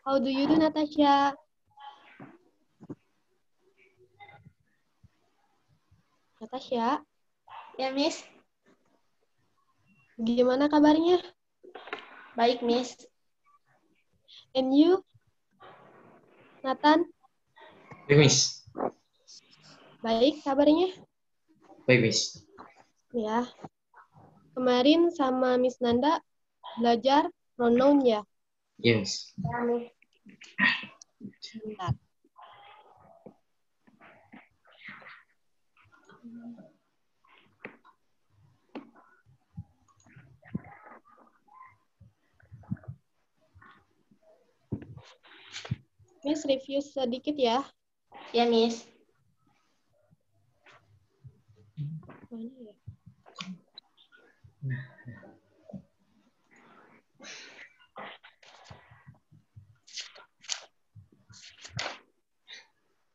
How do you do, Natasha? Natasha, Ya, Miss. gimana kabarnya? Baik, Miss. And you, Nathan? Baik, Miss. Baik kabarnya? Baik, Miss. Ya. Kemarin sama Miss Nanda belajar pronoun ya? Iya, Miss. Ya, Miss. Bentar. Miss review sedikit ya. Ya, Miss. Mana ya?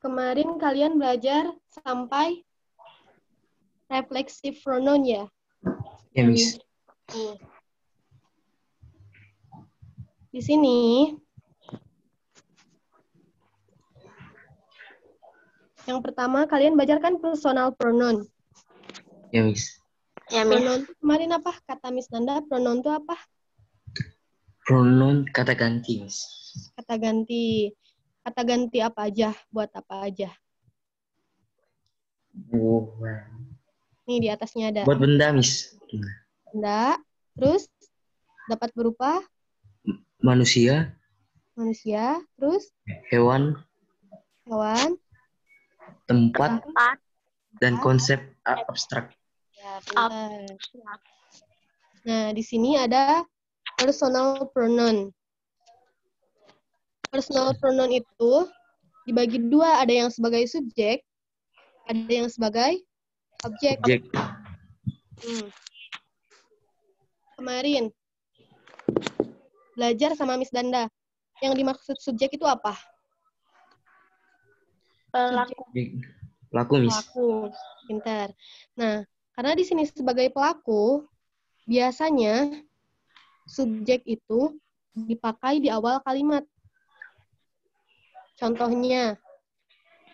Kemarin kalian belajar sampai reflexive pronoun ya? Iya, Miss. Nih. Di sini yang pertama kalian belajar kan personal pronoun. Iya, Miss. Ya, Miss. Pronoun itu kemarin apa? Kata Miss Nanda, pronoun itu apa? Pronoun kata ganti, Miss. Kata ganti. Kata ganti apa aja? Buat apa aja? Buat Nih di atasnya ada. benda, Miss. Benda. Terus dapat berupa Manusia, manusia. Terus hewan, hewan. tempat, Tempat. dan konsep abstrak. Ya, pintar. Nah, di sini ada personal pronoun. Personal pronoun itu dibagi dua, ada yang sebagai subjek, ada yang sebagai objek. Objek. Kemarin belajar sama Miss Danda, yang dimaksud subjek itu apa? Pelaku. Pelaku, Miss. Pelaku, pintar. Nah, karena di sini sebagai pelaku, biasanya subjek itu dipakai di awal kalimat. Contohnya,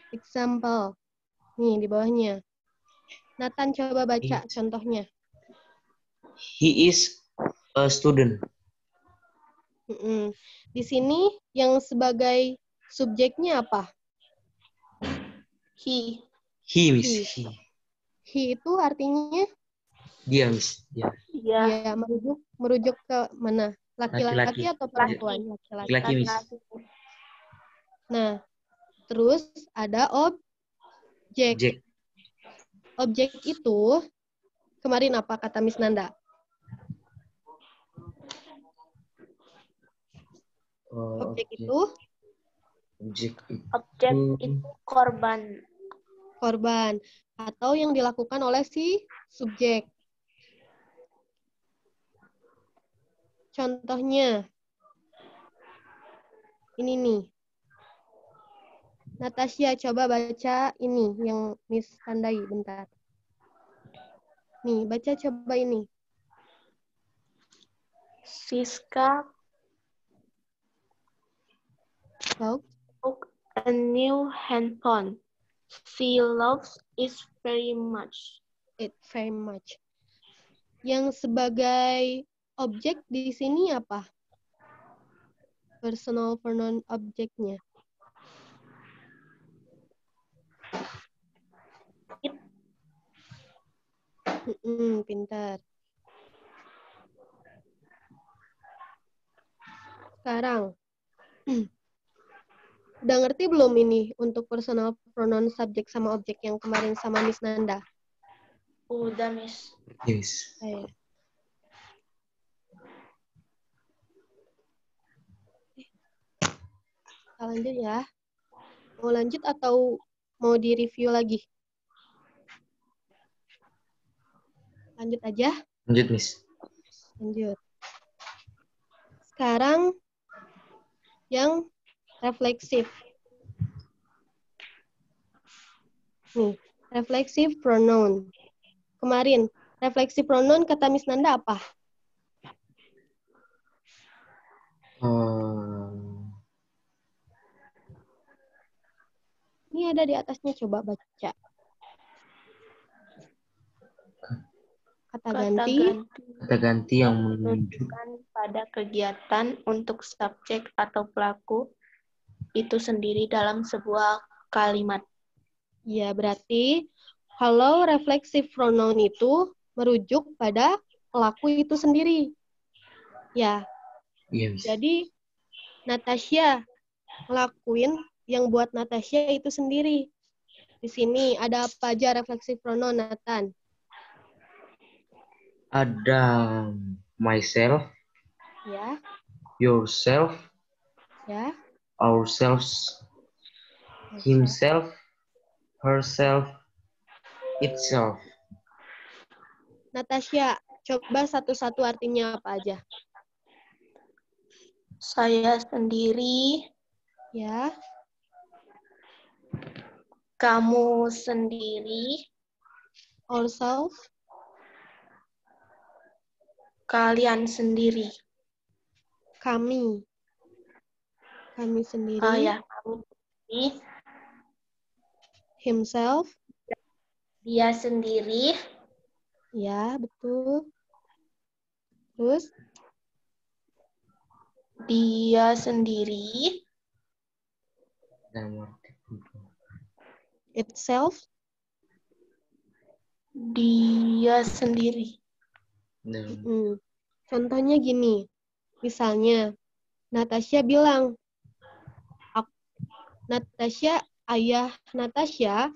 example. Nih, di bawahnya. Nathan, coba baca contohnya. He is a student. Di sini yang sebagai subjeknya apa? He. He, Miss. He. He. He itu artinya Dia, Miss. Dia. Ya. ya merujuk ke mana? Laki-laki Laki-laki. atau perempuan? Laki-laki. Laki-laki, Miss. Nah, terus ada objek. Objek. Objek itu kemarin apa kata Miss Nanda? Objek itu Korban. Korban atau yang dilakukan oleh si subjek. Contohnya ini nih. Natasha, coba baca ini yang Miss tandai bentar. Nih, baca coba ini. Siska Tahu? took a new handphone. She loves it very much. It very much. Yang sebagai objek di sini apa? Personal pronoun objeknya. Pintar. Sekarang, udah ngerti belum ini untuk personal pronoun subjek sama objek yang kemarin sama Miss Nanda? Udah, Miss. Yes. Kita lanjut ya. Mau lanjut atau mau di-review lagi? Lanjut aja. Lanjut, Miss. Lanjut. Sekarang yang refleksif. Nih, refleksif pronoun. Kemarin, refleksif pronoun kata Miss Nanda apa? Ini ada di atasnya, coba baca. Kata ganti Kata ganti yang menunjuk menunjukkan pada kegiatan untuk subjek atau pelaku itu sendiri dalam sebuah kalimat. ya berarti kalau reflexive pronoun itu merujuk pada pelaku itu sendiri. Ya, iya, Miss. jadi Natasha ngelakuin yang buat Natasha itu sendiri. Di sini ada apa aja reflexive pronoun, Nathan? Ada myself, Ya, yourself, ya. ourselves, himself, herself, itself. Natasha, coba satu-satu artinya apa aja? Saya sendiri, Ya, kamu sendiri, ourselves, kalian sendiri. kami sendiri, Oh ya, kamu sendiri, himself, dia sendiri, ya betul. Terus, dia sendiri, Dalam arti pribadi. itself, dia sendiri. Dalam Contohnya gini, misalnya Natasha bilang, ayah Natasha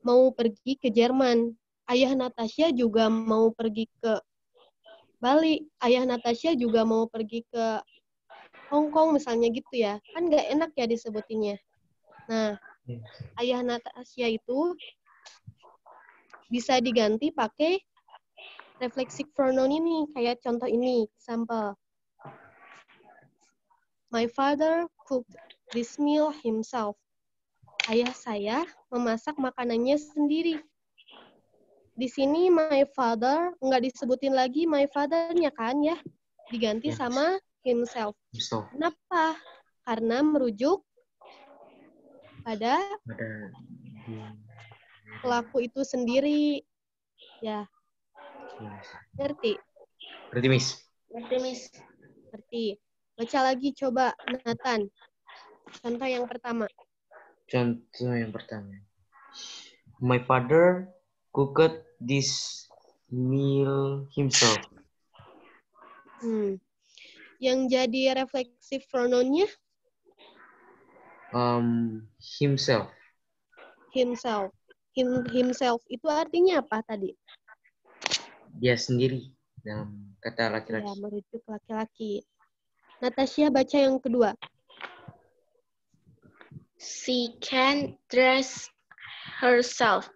mau pergi ke Jerman. Ayah Natasha juga mau pergi ke Bali. Ayah Natasha juga mau pergi ke Hong Kong misalnya gitu ya. Kan nggak enak ya disebutinnya. Nah, ayah Natasha itu bisa diganti pakai reflexive pronoun ini. Kayak contoh ini, example. My father cooked this meal himself. Ayah saya memasak makanannya sendiri. Di sini my father nggak disebutin lagi my father-nya kan ya, diganti Yes. sama himself. himself. Kenapa? Karena merujuk pada Ada pelaku itu sendiri. Ya, ngerti? berarti Miss. Ngerti, Miss? Ngerti. Baca lagi coba, Nathan. Contoh yang pertama. Contoh yang pertama. My father cooked this meal himself. Yang jadi reflexive pronoun-nya Himself. himself. Himself itu artinya apa tadi? Dia sendiri dalam kata Ya, laki-laki. merujuk laki-laki. Natasha baca yang kedua. She can dress herself.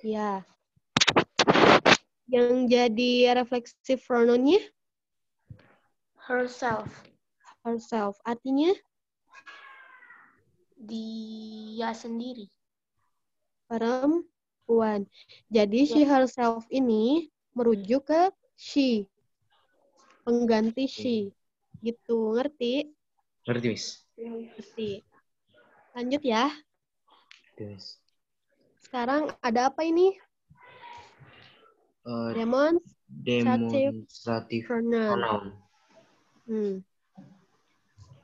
Ya. Yang jadi reflexive pronoun-nya Herself. herself. Artinya Dia sendiri. perempuan. Jadi she herself ini merujuk ke she. Pengganti she. Gitu, ngerti? Ngerti, Miss? Ngerti. Lanjut ya. Miss. Sekarang ada apa ini? Demonstrative pronoun.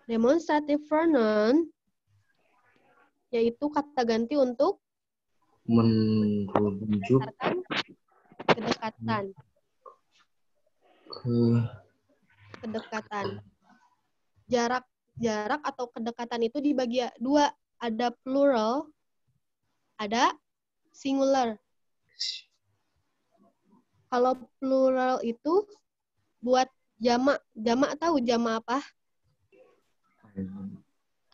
Demonstrative pronoun yaitu kata ganti untuk Menunjuk berdasarkan kedekatan. Kedekatan. Jarak atau kedekatan itu dibagi dua. Ada plural, ada singular. Kalau plural itu buat jamak. Jamak tahu jamak apa?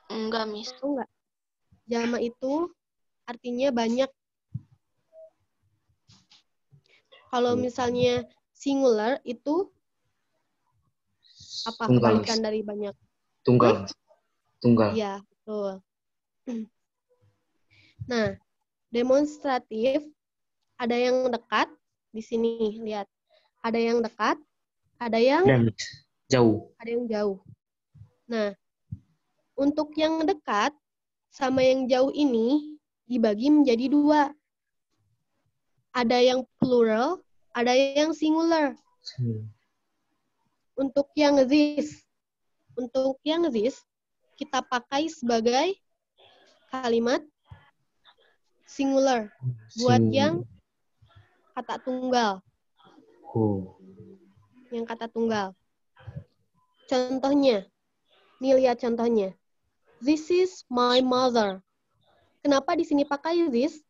Enggak, Miss. Tahu enggak? Jamak itu artinya banyak. Kalau misalnya singular itu apa Tunggal, kebalikan dari banyak? Tunggal. Tunggal. Iya, betul. Nah, demonstratif ada yang dekat di sini, lihat. Ada yang dekat, ada yang jauh. Ada yang jauh. Nah, untuk yang dekat sama yang jauh ini dibagi menjadi dua. Ada yang plural, ada yang singular. Untuk yang this kita pakai sebagai kalimat singular. Buat yang kata tunggal. Yang kata tunggal. Contohnya, nih lihat contohnya. This is my mother. Kenapa di sini pakai this?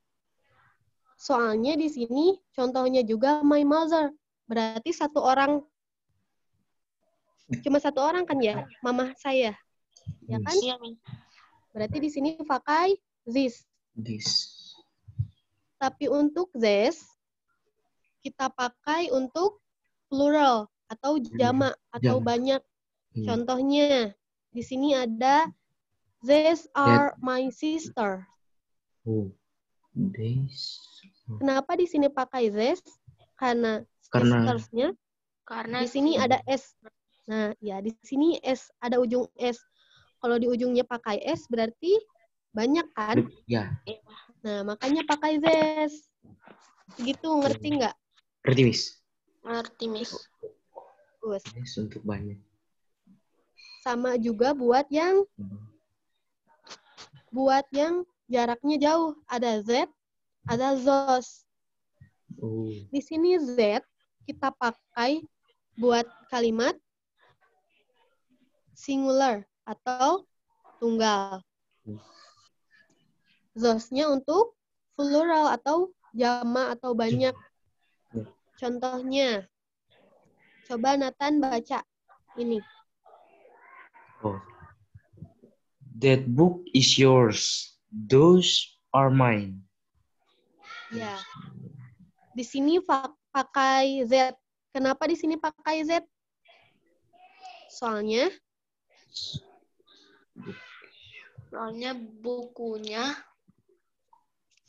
Soalnya di sini contohnya juga my mother. Berarti cuma satu orang kan ya, mama saya. Ya kan? Iya, Miss. Berarti di sini pakai this. Tapi untuk this, kita pakai untuk plural atau jamak atau banyak. Contohnya, di sini ada these are my sister. Kenapa di sini pakai this? Karena sisters-nya di sini ada S. Nah, ya di sini S, ada ujung S. Kalau di ujungnya pakai S berarti banyak kan? Ya. Nah, makanya pakai this. Gitu, ngerti nggak? Ngerti, Miss. Ngerti, Miss. Terus. Yes, untuk banyak. Sama juga buat yang jaraknya jauh. Ada Z, ada those. Di sini Z kita pakai buat kalimat singular atau tunggal. Those-nya untuk plural atau jamak atau banyak. Contohnya, coba Nathan baca ini. That book is yours. Those are mine. Ya. Di sini pakai Z. Kenapa di sini pakai Z? Soalnya bukunya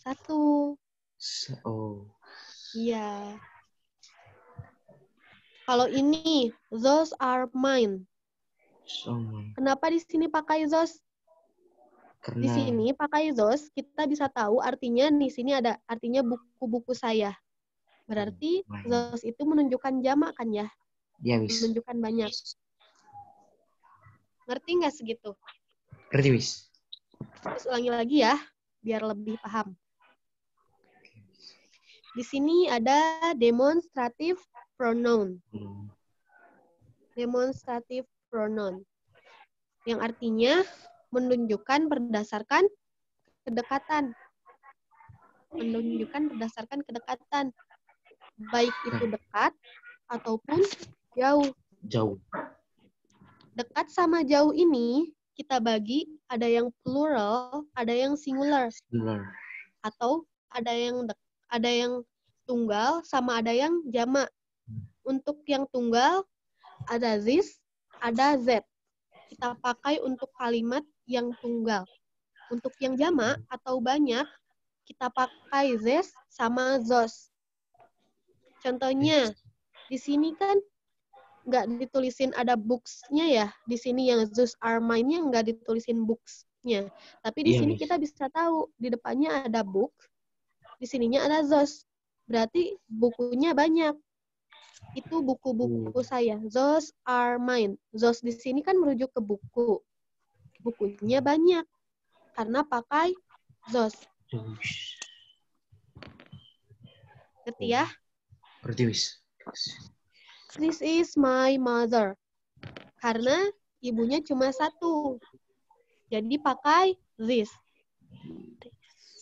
satu. Iya. Kalau ini, those are mine. Kenapa di sini pakai those? Di sini pakai those, kita bisa tahu artinya di sini ada artinya buku-buku saya. Berarti those itu menunjukkan jamak kan ya? Ya, Miss. Menunjukkan banyak. Ngerti nggak segitu? Ngerti, Miss. Terus ulangi lagi ya, biar lebih paham. Di sini ada demonstrative pronoun. Demonstrative pronoun. Yang artinya menunjukkan berdasarkan kedekatan. Menunjukkan berdasarkan kedekatan. Baik itu dekat ataupun jauh. Dekat sama jauh ini kita bagi ada yang plural, ada yang singular. Atau ada yang tunggal sama ada yang jamak. Untuk yang tunggal ada this, ada Z. Kita pakai untuk kalimat yang tunggal. Untuk yang jamak atau banyak, kita pakai this sama those. Contohnya, di sini kan nggak ditulisin ada books-nya ya. Di sini yang those are mine-nya nggak ditulisin books-nya. Tapi di sini kita bisa tahu, di depannya ada book, di sininya ada those. Berarti bukunya banyak. Itu buku-buku saya. Those are mine. Those di sini kan merujuk ke buku. Bukunya banyak. Karena pakai those. Ngerti ya? Ngerti, Miss. This is my mother. Karena ibunya cuma satu. Jadi pakai this.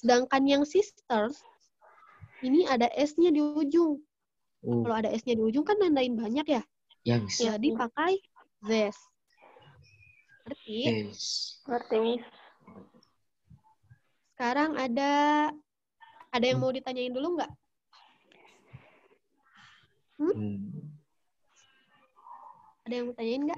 Sedangkan yang sisters, ini ada S-nya di ujung. Kalau ada S-nya di ujung kan nandain banyak ya? Ya, Miss. Jadi pakai this. Ngerti? Ngerti, Miss. Sekarang ada yang mau ditanyain dulu nggak? Ada yang mau tanyain nggak?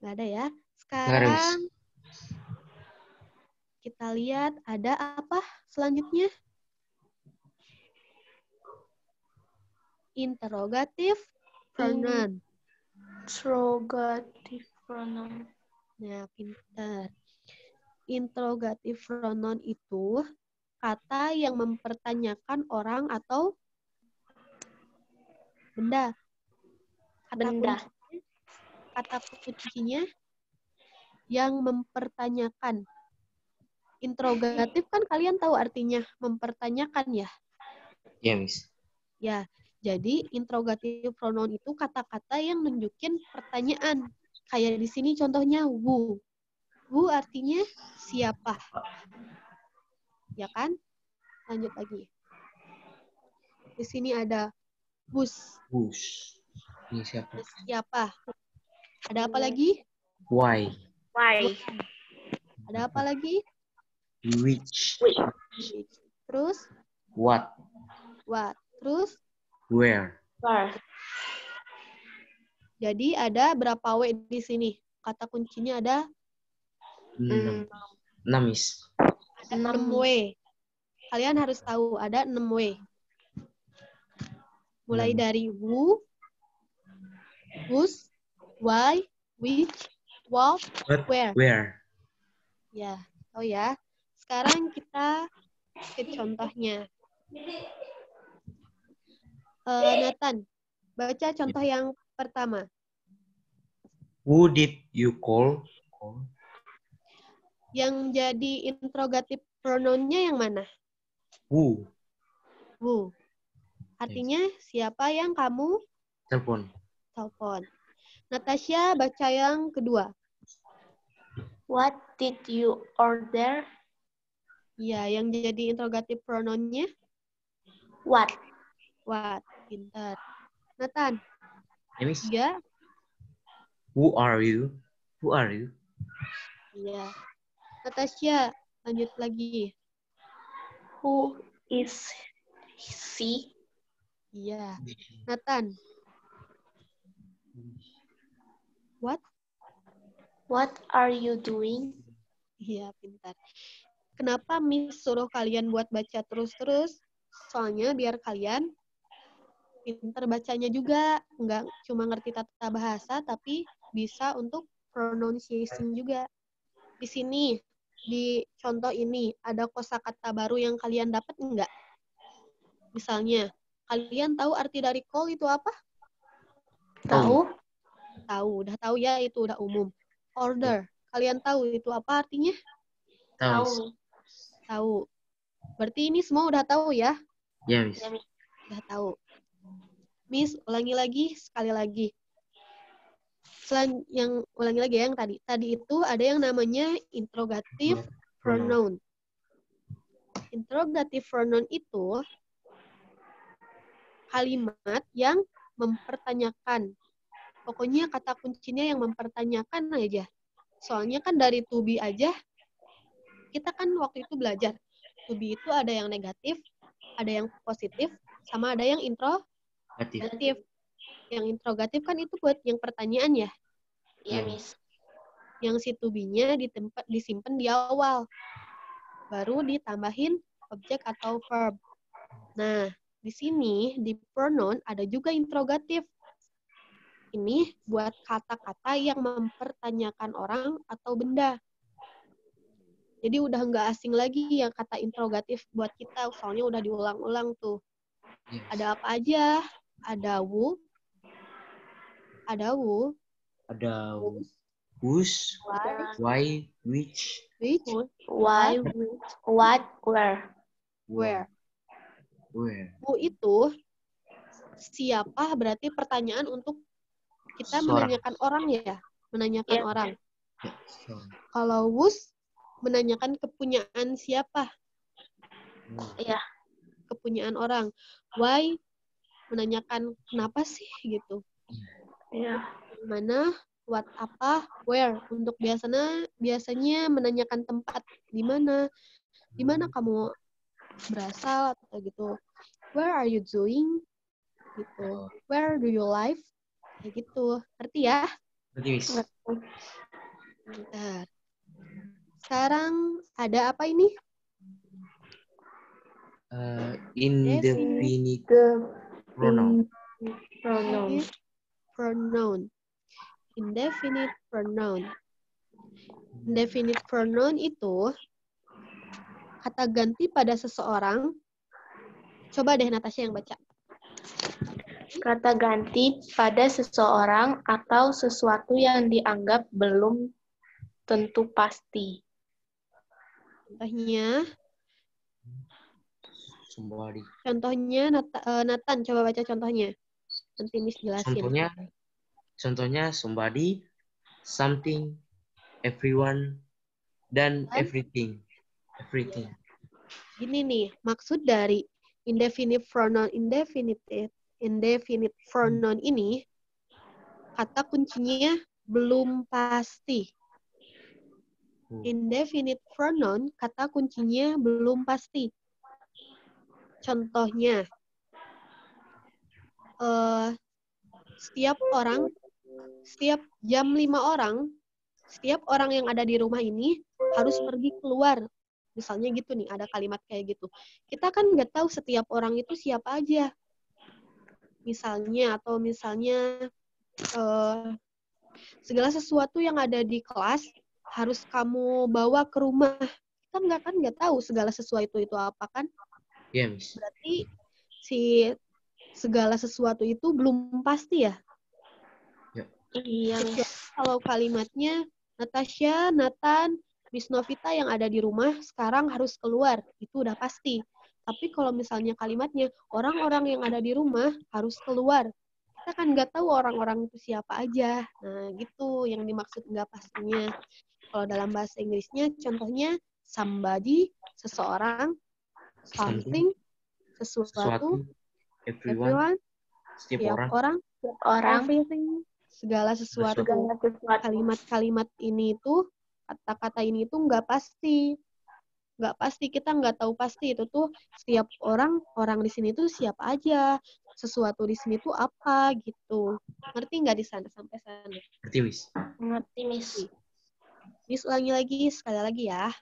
Nggak ada ya. Sekarang kita lihat ada apa selanjutnya? Interrogative pronoun. Interrogative pronoun. Nah, pintar. Interrogative pronoun itu kata yang mempertanyakan orang atau benda. Benda. Kata kuncinya yang mempertanyakan. Interrogatif kan kalian tahu artinya mempertanyakan ya? Ya, Miss. Ya, jadi interrogative pronoun itu kata-kata yang nunjukin pertanyaan. Kayak di sini contohnya who. Who artinya siapa? Ya kan? Lanjut lagi. Di sini ada whose. Whose. Ini siapa? Siapa? Ada apa lagi? Why. Why? Ada apa lagi? Which. Terus What. what? Terus Where. Where? jadi ada berapa W di sini? Kata kuncinya ada 6. 6, Miss. ada 6 W. Kalian harus tahu ada 6 W. Mulai dari who, whose, why, which, what, where. Where. Ya, tahu ya. Sekarang kita ke contohnya. Nathan, baca contoh yang pertama. Who did you call? Yang jadi interrogative pronoun-nya yang mana? Who. Who. Artinya siapa yang kamu Telepon. telepon. Natasha baca yang kedua. What did you order? Ya, yang jadi interrogative pronoun-nya What? what. Pintar. Nathan. Ya, Miss. Ya. Who are you? Who are you? Iya. Natasha, lanjut lagi. Who is she? Iya. Nathan. What? What are you doing? Iya, pintar. Kenapa Miss suruh kalian buat baca terus-terus? Soalnya biar kalian pintar bacanya juga. Nggak cuma ngerti tata bahasa, tapi bisa untuk pronunciation juga. Di sini, di contoh ini, ada kosakata baru yang kalian dapat nggak? Misalnya, kalian tahu arti dari call itu apa? Tahu? Tahu, udah tahu ya, itu udah umum. Order, kalian tahu itu apa artinya? Tahu. Tahu. Berarti ini semua udah tahu ya? Ya, Miss. Udah tahu. Miss, ulangi lagi, sekali lagi. Ulangi lagi ya yang tadi. Tadi itu ada yang namanya interrogative pronoun. Interrogative pronoun itu kalimat yang mempertanyakan. Pokoknya kata kuncinya yang mempertanyakan aja. Soalnya kan dari to be aja, kita kan waktu itu belajar. To be itu ada yang negatif, ada yang positif, sama ada yang interrogatif. Yang interrogatif kan itu buat yang pertanyaan ya. Iya, Miss. Yang si to be-nya disimpan di awal. Baru ditambahin objek atau verb. Nah, di sini di pronoun ada juga interrogatif. Ini buat kata-kata yang mempertanyakan orang atau benda. Jadi udah nggak asing lagi yang kata interrogatif buat kita, soalnya udah diulang-ulang tuh. Yes. Ada apa aja? Ada who, ada whose, why, which, why, what, where. Who itu siapa berarti pertanyaan untuk kita menanyakan orang ya, menanyakan orang. Kalau whose menanyakan kepunyaan siapa? Iya. Kepunyaan orang. Why menanyakan kenapa sih gitu. Iya. Mana, what apa, where untuk biasanya menanyakan tempat di mana kamu berasal atau gitu. Where are you doing? Gitu. Where do you live? Kayak gitu. Ngerti ya? Ngerti. Bentar. Sekarang ada apa ini? Indefinite pronoun. Pronoun. indefinite pronoun. Indefinite pronoun itu kata ganti pada seseorang. Coba deh Natasha yang baca. Kata ganti pada seseorang atau sesuatu yang dianggap belum tentu pasti. Contohnya Nathan, coba baca contohnya. Nanti Miss jelasin. Contohnya somebody, something, everyone, dan everything. Everything. Gini nih, maksud dari indefinite pronoun indefinite pronoun ini, kata kuncinya belum pasti. Indefinite pronoun, kata kuncinya belum pasti. Contohnya, setiap jam 5 orang, setiap orang yang ada di rumah ini harus pergi keluar. Misalnya gitu nih, ada kalimat kayak gitu. Kita kan nggak tahu setiap orang itu siapa aja. Misalnya, segala sesuatu yang ada di kelas harus kamu bawa ke rumah. Kita nggak tahu segala sesuatu itu apa kan? Iya, Miss. Berarti segala sesuatu itu belum pasti ya? Iya, Miss. Kalau kalimatnya Natasha, Nathan, Miss Novita yang ada di rumah sekarang harus keluar, itu udah pasti. Tapi kalau misalnya kalimatnya orang-orang yang ada di rumah harus keluar, kita kan nggak tahu orang-orang itu siapa aja. Nah, gitu yang dimaksud nggak pastinya. Kalau dalam bahasa Inggrisnya, contohnya somebody, seseorang, something, sesuatu, everyone, setiap orang, everything, segala sesuatu. Kalimat-kalimat ini tuh, kata-kata ini tuh nggak pasti. Nggak pasti, kita nggak tahu pasti itu tuh setiap orang di sini tuh siapa aja, sesuatu di sini tuh apa gitu. Ngerti nggak di sana sampai sana? Ngerti, Miss. Ngerti, Miss. Miss ulangi lagi sekali lagi ya.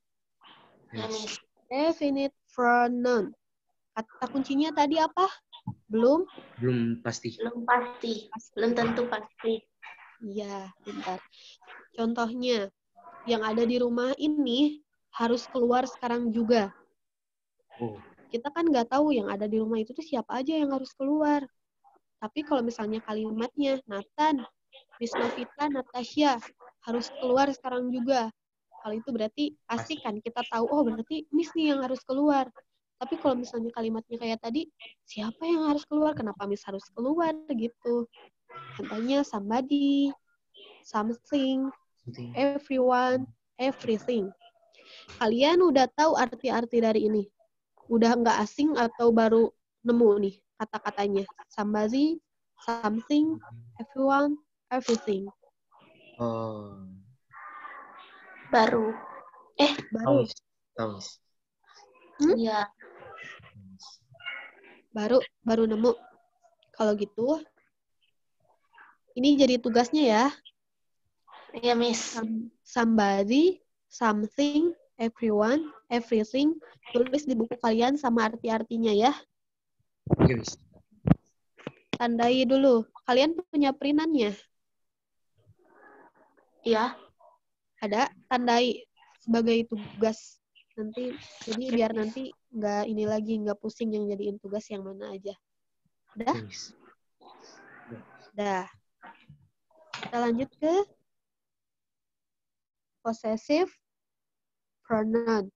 Ya, Miss. Definite pronoun. Kata kuncinya tadi apa? Belum pasti. Belum tentu pasti. Iya, bentar. Contohnya, yang ada di rumah ini harus keluar sekarang juga. Kita kan nggak tahu yang ada di rumah itu tuh siapa aja yang harus keluar. Tapi kalau misalnya kalimatnya, Nathan, Miss Novita, Natasha harus keluar sekarang juga. Hal itu berarti pasti kan kita tahu, oh berarti Miss nih yang harus keluar. Tapi kalau misalnya kalimatnya kayak tadi, siapa yang harus keluar? Kenapa Miss harus keluar gitu? Contohnya somebody, something, everyone, everything. Kalian udah tahu arti-arti dari ini? Udah nggak asing atau baru nemu nih kata-katanya? Somebody, something, everyone, everything. Baru. Baru. Tahu. Iya. Baru nemu. Kalau gitu, ini jadi tugasnya ya. Iya, Miss. Somebody, something, everyone, everything. Tulis di buku kalian sama arti-artinya ya. Iya, Miss. Tandai dulu. Kalian punya printannya? Iya. Ada, tandai sebagai tugas. Nanti, jadi biar nanti nggak pusing yang jadiin tugas yang mana aja. Udah? Udah. Kita lanjut ke possessive pronoun.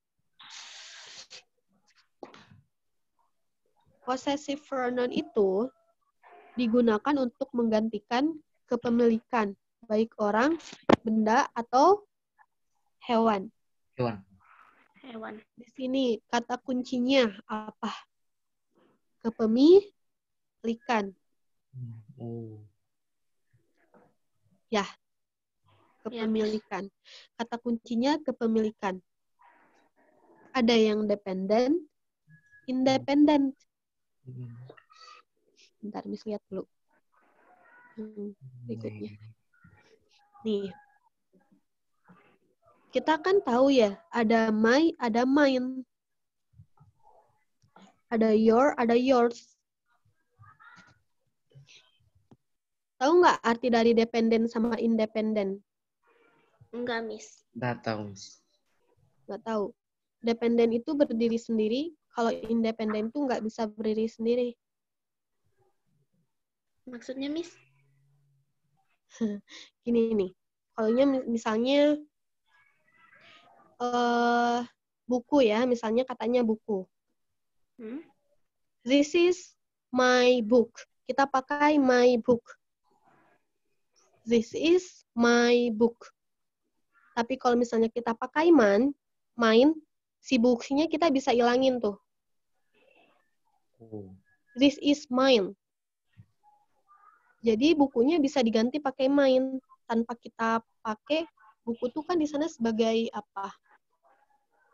Possessive pronoun itu digunakan untuk menggantikan kepemilikan, baik orang, benda, atau hewan. Di sini kata kuncinya apa? Kepemilikan. Ya, kepemilikan. Kata kuncinya kepemilikan. Ada yang dependent, independent. Bentar, Miss lihat dulu. Berikutnya. Nih. Kita kan tahu ya, ada my, ada mine. Ada your, ada yours. Tahu nggak arti dari dependen sama independen? Enggak, Miss. Nggak tahu, Miss. Nggak tahu. Dependen itu berdiri sendiri, kalau independen itu nggak bisa berdiri sendiri. Maksudnya, Miss? Gini nih, kalau misalnya buku ya, misalnya katanya buku. This is my book. Kita pakai my book. This is my book. Tapi kalau misalnya kita pakai mine, si bukunya kita bisa ilangin tuh. Oh. This is mine. Jadi bukunya bisa diganti pakai mine tanpa kita pakai buku tuh kan di sana sebagai apa?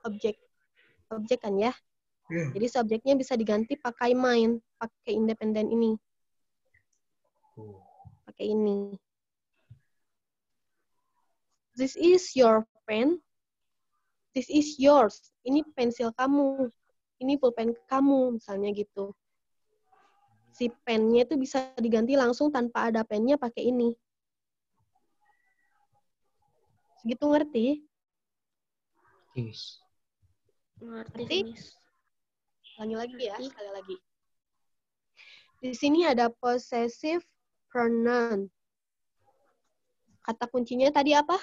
Objek kan ya. Jadi subjeknya bisa diganti pakai mine, pakai independen ini. Pakai ini. This is your pen. This is yours. Ini pensil kamu. Ini pulpen kamu, misalnya gitu. Si pennya itu bisa diganti langsung tanpa ada pennya pakai ini. Segitu ngerti? Yes. Ngerti, Miss. Ulangi lagi ya, sekali lagi. Di sini ada possessive pronoun. Kata kuncinya tadi apa?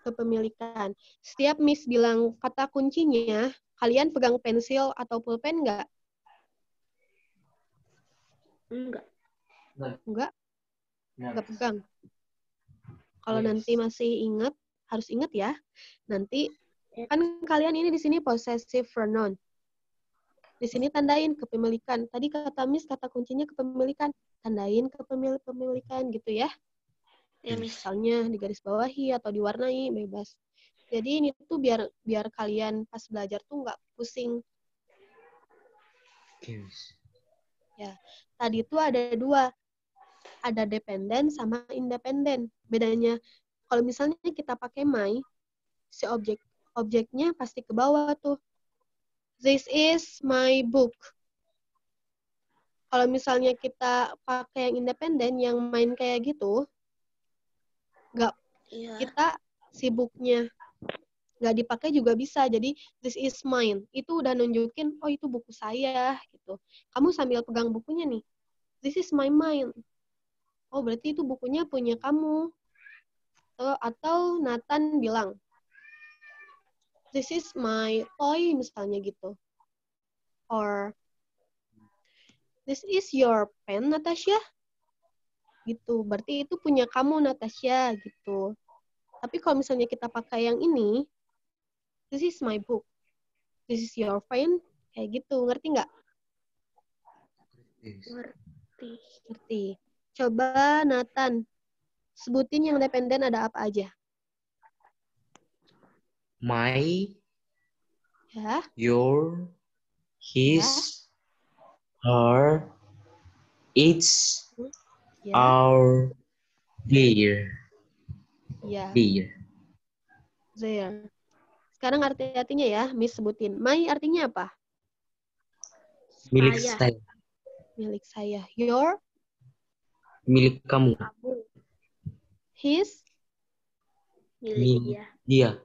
Kepemilikan. Setiap Miss bilang kata kuncinya, kalian pegang pensil atau pulpen nggak? Enggak. Nggak pegang. Kalau nanti masih ingat, harus ingat ya. Nanti kan kalian ini di sini possessive pronoun. Di sini tandain kepemilikan. Tadi kata Miss kata kuncinya kepemilikan. Tandain kepemilikan gitu ya. Ya, Miss. Misalnya digaris bawahi atau diwarnai, bebas. Jadi ini tuh biar kalian pas belajar tuh nggak pusing. Yes. Ya, tadi tuh ada dua. Ada dependen sama independen. Bedanya, kalau misalnya kita pakai my, si objeknya pasti ke bawah tuh. This is my book. Kalau misalnya kita pakai yang independen, yang main kayak gitu, kita sibuknya nggak dipakai juga bisa. Jadi this is mine. Itu udah nunjukin, oh itu buku saya gitu. Kamu sambil pegang bukunya nih. This is my mine. Oh berarti itu bukunya punya kamu. Atau Nathan bilang, this is my toy misalnya gitu. Or this is your pen, Natasha. Gitu. Berarti itu punya kamu, Natasha gitu. Tapi kalau misalnya kita pakai yang ini, this is my book. This is your pen. Kayak gitu. Ngerti nggak? Yes. Ngerti. Coba Nathan, sebutin yang dependen ada apa aja. My, Ya. your, his, her, its, Ya. our, their. Ya. Their. Sekarang artinya ya, Miss sebutin. My artinya apa? Milik saya. Milik saya. Your? Milik kamu. His? Milik dia.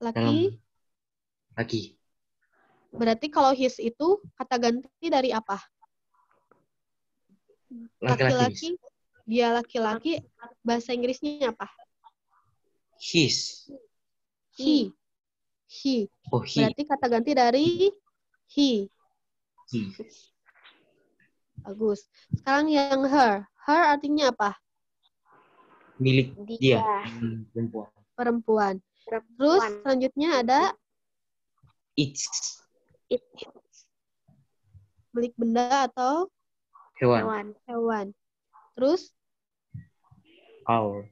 Laki? Laki. Berarti kalau his itu kata ganti dari apa? Laki-laki. Dia laki-laki. Bahasa Inggrisnya apa? His. He. Oh, he. Berarti kata ganti dari he. Bagus. Sekarang yang her. Her artinya apa? Milik dia. Perempuan. Terus selanjutnya ada Its. milik benda atau Hewan. Terus Our.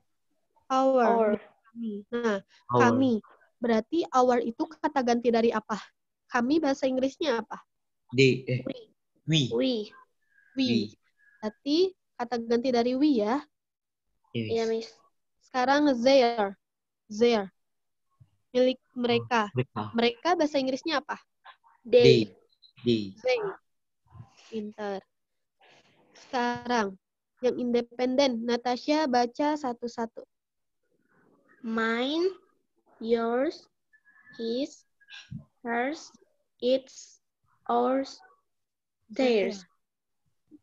Kami. Nah, kami. Berarti our itu kata ganti dari apa? Kami bahasa Inggrisnya apa? We. Berarti kata ganti dari we ya. Iya, Miss. Sekarang their. Milik mereka. Mereka bahasa Inggrisnya apa? They. Pinter. Sekarang, yang independen. Natasha baca satu-satu. Mine, yours, his, hers, its, ours, theirs.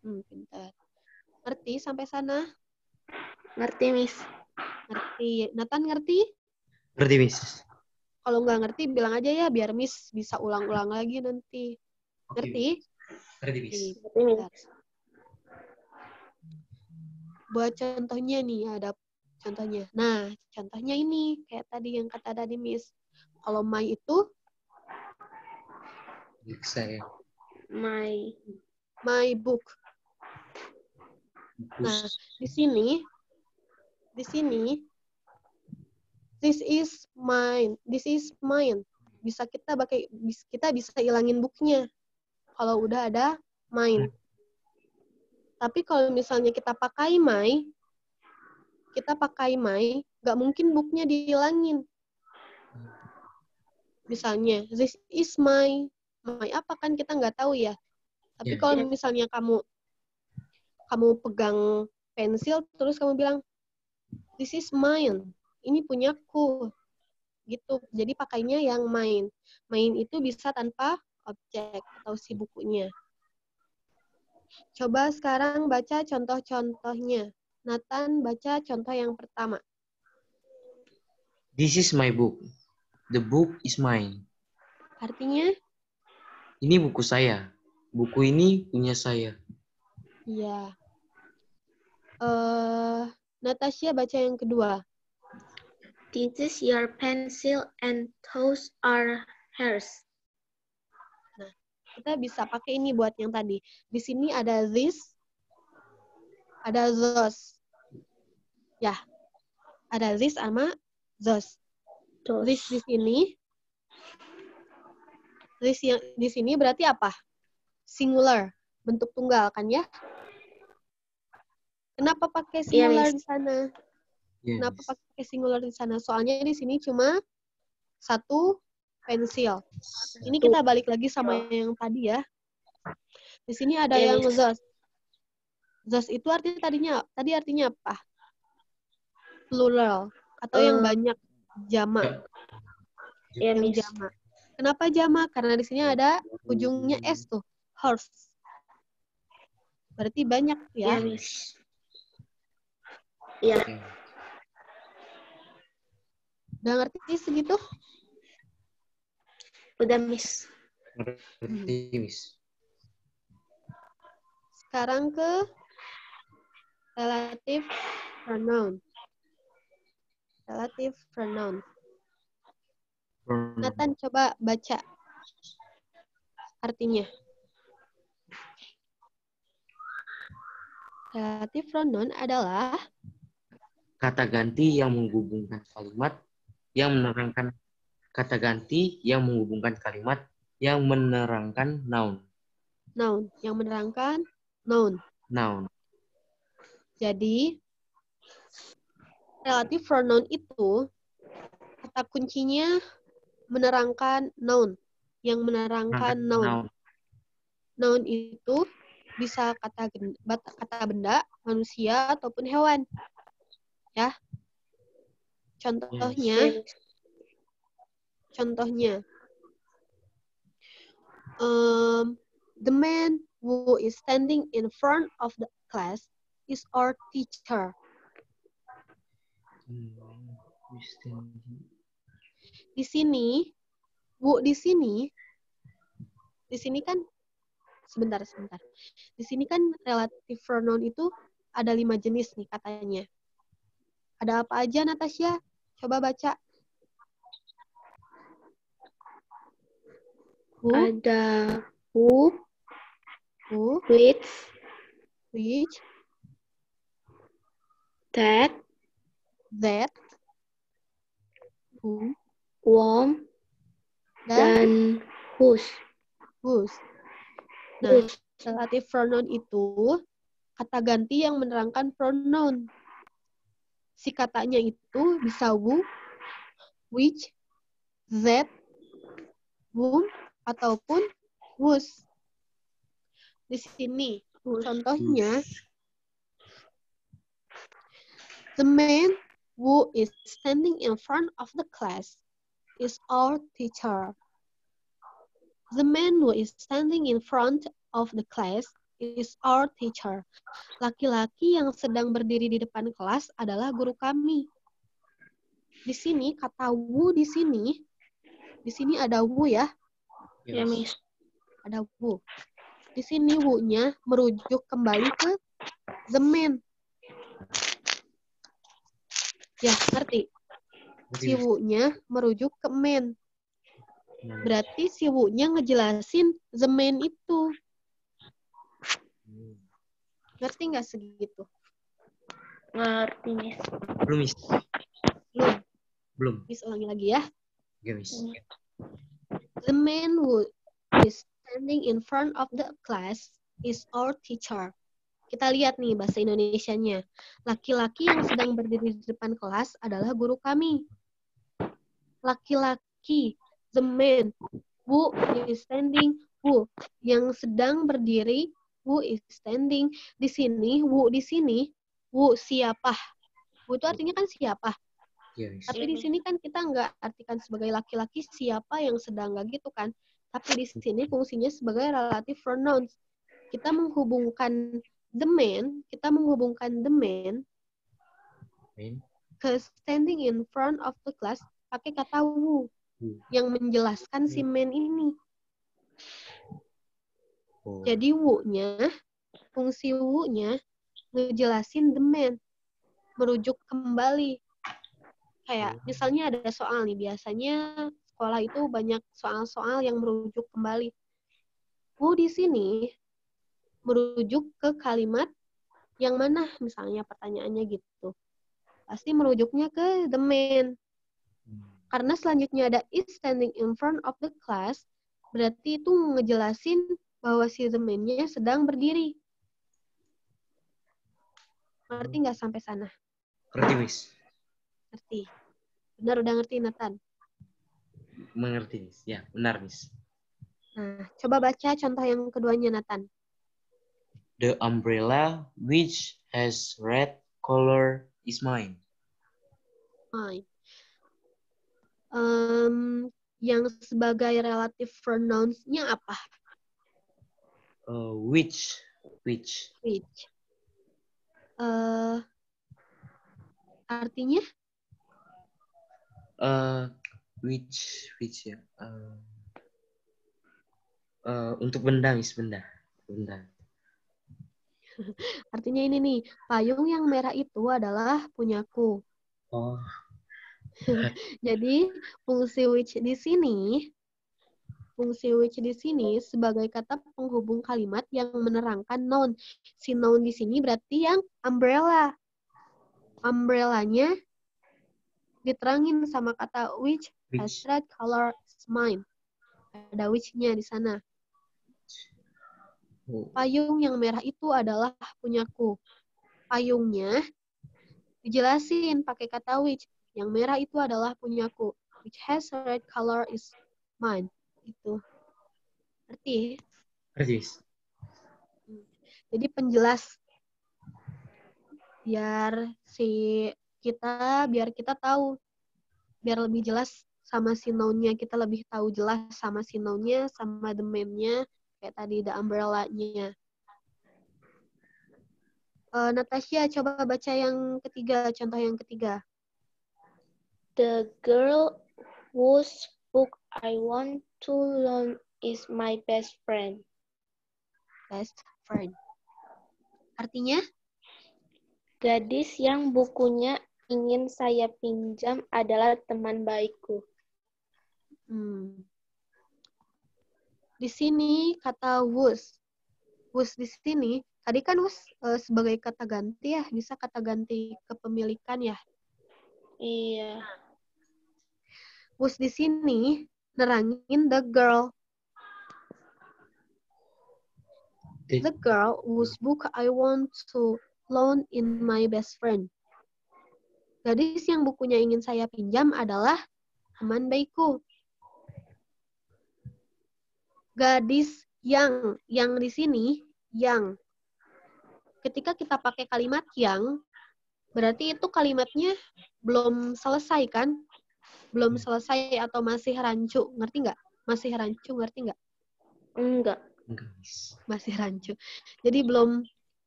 Pintar. Ngerti sampai sana? Ngerti, Miss? Ngerti. Nathan ngerti? Ngerti, Miss. Kalau nggak ngerti, bilang aja ya, biar Miss bisa ulang-ulang lagi nanti. Ngerti? Ngerti, Miss. Ngerti, Miss. Buat contohnya nih, ada contohnya. Nah, contohnya ini, kayak tadi yang kata tadi Miss. Kalau my itu, Saya. my book. Nah, di sini, this is mine. Bisa kita bisa ilangin booknya kalau udah ada mine. Tapi kalau misalnya kita pakai my, nggak mungkin booknya dihilangin. Misalnya, this is my apa kan kita nggak tahu ya. Tapi kalau misalnya kamu pegang pensil terus kamu bilang, this is mine. Ini punyaku. Gitu. Jadi pakainya yang mine. Mine itu bisa tanpa objek atau si bukunya. Coba sekarang baca contoh-contohnya. Nathan baca contoh yang pertama. This is my book. The book is mine. Artinya? Ini buku saya. Buku ini punya saya. Iya. Natasha baca yang kedua. This is your pencil and those are hers. Nah, kita bisa pakai ini buat yang tadi. Di sini ada this, ada those. Ya, ada this sama those. This di sini. This yang di sini berarti apa? Singular, bentuk tunggal kan ya? Kenapa pakai singular di sana? Kenapa pakai singular di sana? Soalnya di sini cuma satu pensil. Ini kita balik lagi sama yang tadi ya. Di sini ada yang those. Those itu artinya artinya apa? Plural atau yang banyak, jamak. Yang jamak. Kenapa jamak? Karena di sini ada ujungnya s tuh, horse. Berarti banyak ya. Iya. Udah ngerti segitu? Udah, Miss. Ngerti, Miss. Sekarang ke relative pronoun. Relative pronoun. Nathan coba baca artinya. Relative pronoun adalah kata ganti yang menghubungkan kalimat yang menerangkan yang menerangkan noun. Noun, yang menerangkan noun. Noun. Jadi relative pronoun itu kata kuncinya menerangkan noun, yang menerangkan noun. Noun itu bisa kata benda, manusia ataupun hewan. Ya. Contohnya the man who is standing in front of the class is our teacher. Di sini, Bu, di sini kan sebentar. Di sini kan relative pronoun itu ada 5 jenis nih katanya. Ada apa aja, Natasha? Coba baca. Ada who, which, that, whom, dan whose. Nah, relative pronoun itu kata ganti yang menerangkan pronoun. Si katanya itu bisa who, which, that, whom, ataupun whose. Di sini, Contohnya, the man who is standing in front of the class is our teacher. The man who is standing in front of the class is our teacher. Laki-laki yang sedang berdiri di depan kelas adalah guru kami. Di sini kata wu di sini ada wu ya. Ya, Miss. Ada wu. Di sini wu-nya merujuk kembali ke the man. Ya, ngerti? Si wu-nya merujuk ke man. Berarti si wu-nya ngejelasin the man itu. Ngerti nggak segitu? Ngerti, Miss. Belum, Miss. Belum. Miss ulangi lagi ya. Oke, Miss. The man who is standing in front of the class is our teacher. Kita lihat nih bahasa Indonesianya. Laki-laki yang sedang berdiri di depan kelas adalah guru kami. Laki-laki, the man who is standing, who yang sedang berdiri, who is standing. Di sini, who siapa? Who itu artinya kan siapa. Iya, Miss. Tapi di sini kan kita nggak artikan sebagai laki-laki siapa yang sedang, nggak gitu kan. Tapi di sini fungsinya sebagai relative pronouns. Kita menghubungkan the man ke standing in front of the class pakai kata who yang menjelaskan si man ini. Jadi fungsi wu-nya ngejelasin the man, merujuk kembali. Kayak misalnya ada soal nih, biasanya sekolah itu banyak soal-soal yang merujuk kembali. Wu di sini merujuk ke kalimat yang mana, misalnya pertanyaannya gitu. Pasti merujuknya ke the man. Karena selanjutnya ada is standing in front of the class, berarti itu ngejelasin bahwa si the man-nya sedang berdiri. Ngerti nggak sampai sana? Ngerti, Miss. Ngerti. Benar, udah ngerti, Nathan? Mengerti, Miss. Ya, benar, Miss. Nah, coba baca contoh yang keduanya, Nathan. The umbrella which has red color is mine. Mine. Yang sebagai relative pronouns-nya apa? Which. Artinya? Which ya. Untuk benda, Miss, benda. Artinya ini nih, payung yang merah itu adalah punyaku. Oh. Jadi fungsi which di sini sebagai kata penghubung kalimat yang menerangkan noun. Si noun di sini berarti yang umbrella. Umbrellanya diterangin sama kata which has red color is mine. Ada which-nya di sana. Payung yang merah itu adalah punyaku. Payungnya dijelasin pakai kata which. Yang merah itu adalah punyaku. Which has red color is mine. Itu. Ngerti? Ngerti. Jadi penjelas. Biar kita tahu. Biar lebih jelas sama si noun-nya. Kita lebih tahu jelas sama si noun-nya, sama the man-nya. Kayak tadi the umbrella-nya. Natasha, coba baca yang ketiga, contoh yang ketiga. The girl whose book I want to loan is my best friend. Best friend. Artinya? Gadis yang bukunya ingin saya pinjam adalah teman baikku. Di sini kata was. Was di sini, tadi kan was sebagai kata ganti ya, bisa kata ganti kepemilikan ya. Iya. Was di sini nerangin the girl. The girl whose book I want to loan in my best friend. Gadis yang bukunya ingin saya pinjam adalah teman baikku. Gadis yang di sini, yang ketika kita pakai kalimat yang, berarti itu kalimatnya belum selesai kan? Belum selesai atau masih rancu, ngerti nggak? Masih rancu, ngerti nggak? Enggak. Enggak, Miss. Masih rancu. Jadi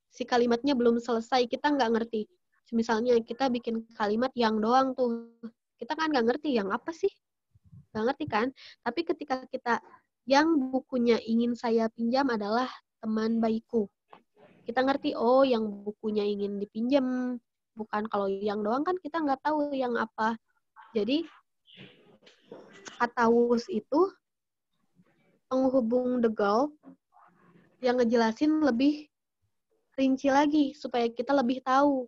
si kalimatnya belum selesai, kita nggak ngerti. Misalnya kita bikin kalimat yang doang tuh, kita kan nggak ngerti yang apa sih? Nggak ngerti kan? Tapi ketika kita yang bukunya ingin saya pinjam adalah teman baikku. Kita ngerti, oh yang bukunya ingin dipinjam. Bukan kalau yang doang kan kita nggak tahu yang apa. Jadi kata was itu penghubung the girl yang ngejelasin lebih rinci lagi supaya kita lebih tahu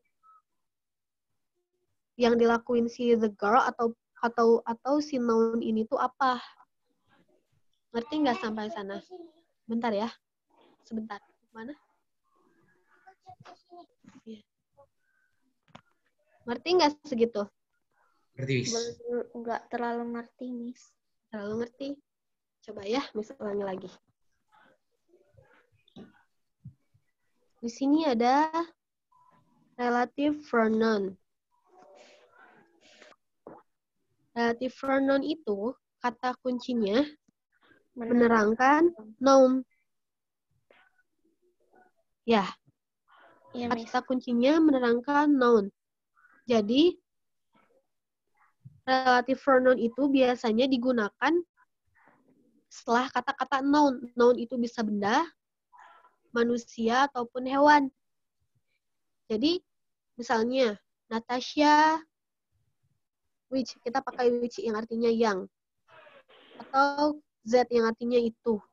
yang dilakuin si the girl atau si noun ini tuh apa. Ngerti nggak sampai sana? Bentar ya. Sebentar. Mana? Ya. Ngerti nggak segitu? Ngerti, Miss. Enggak terlalu ngerti, Miss. Terlalu ngerti? Coba ya, Miss ulangi lagi. Di sini ada relative pronoun. Relative pronoun itu kata kuncinya menerangkan noun. Ya, Iya, Miss. kata kuncinya menerangkan noun. Jadi, relative pronoun itu biasanya digunakan setelah kata-kata noun. Noun itu bisa benda, manusia, ataupun hewan. Jadi, misalnya, Natasha, which, kita pakai which yang artinya yang. Atau Z yang artinya itu.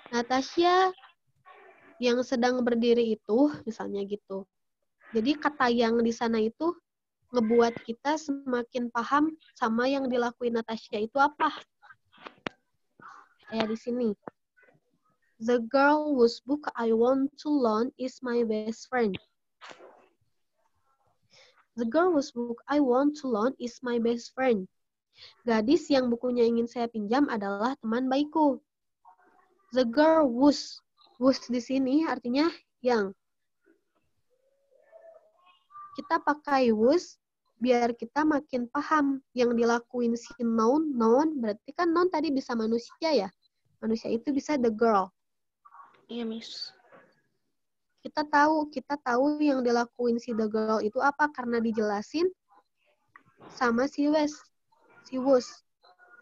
Natasha yang sedang berdiri itu, misalnya gitu. Jadi kata yang di sana itu ngebuat kita semakin paham sama yang dilakuin Natasha itu apa. Kayak di sini. The girl whose book I want to loan is my best friend. The girl whose book I want to loan is my best friend. Gadis yang bukunya ingin saya pinjam adalah teman baikku. The girl whose di sini artinya yang. Kita pakai whose biar kita makin paham yang dilakuin si noun berarti kan noun tadi bisa manusia ya. Manusia itu bisa the girl. Iya, Miss. Kita tahu yang dilakuin si the girl itu apa karena dijelasin sama si was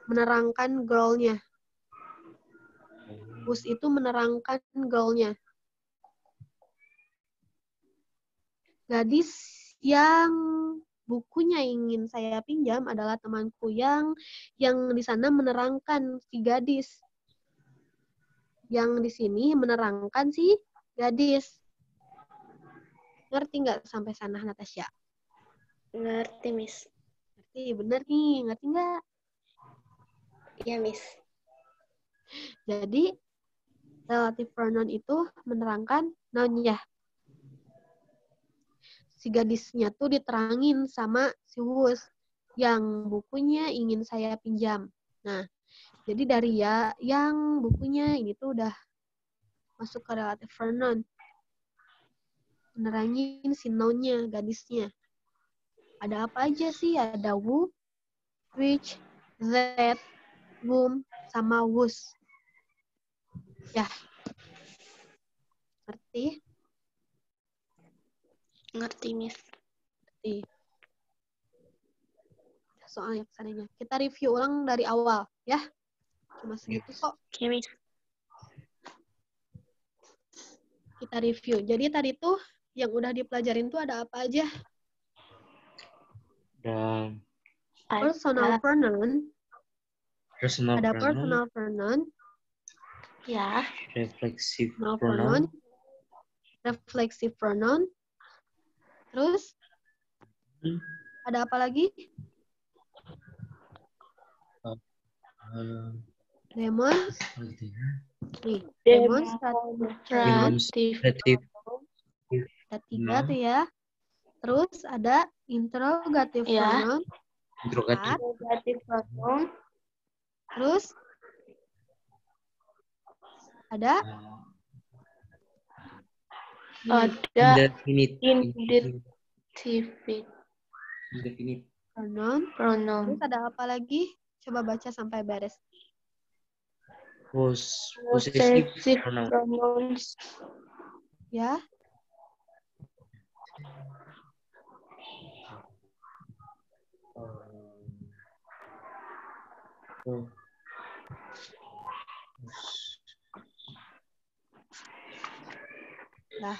menerangkan girl-nya. Was itu menerangkan girl-nya. Gadis yang bukunya ingin saya pinjam adalah temanku yang di sana menerangkan si gadis. Yang di sini menerangkan si gadis. Ngerti nggak sampai sana, Natasha? Ngerti, Miss. Ngerti, bener nih. Ngerti nggak? Iya, Miss. Jadi, relative pronoun itu menerangkan noun-nya. Si gadisnya tuh diterangin sama si was yang bukunya ingin saya pinjam. Nah, jadi dari ya yang bukunya ini tuh udah masuk ke relative pronoun. Menerangin si noun-nya, gadisnya. Ada apa aja sih? Ada who, which, that, whom, sama whose. Ya. Ngerti? Ngerti, Miss. Ngerti. Soal yang kesananya. Kita review ulang dari awal, ya. Cuma segitu kok. Oke, Miss. Kita review. Jadi tadi tuh yang udah dipelajarin tuh ada apa aja? Dan Personal pronoun. personal Ada pronoun, personal pronoun. Ya. reflexive Personal pronoun, reflexive pronoun. Terus ada apa lagi? Demonstrative. Ada 3 tuh ya. Terus ada interrogative pronoun. Interrogative pronoun. Terus ada Ada Indefinite. indefinite Indefinite. Pronoun. pronoun. Terus ada apa lagi? Coba baca sampai beres. Possessive Possessive pronoun. pronouns. Ya. Oh. Dah.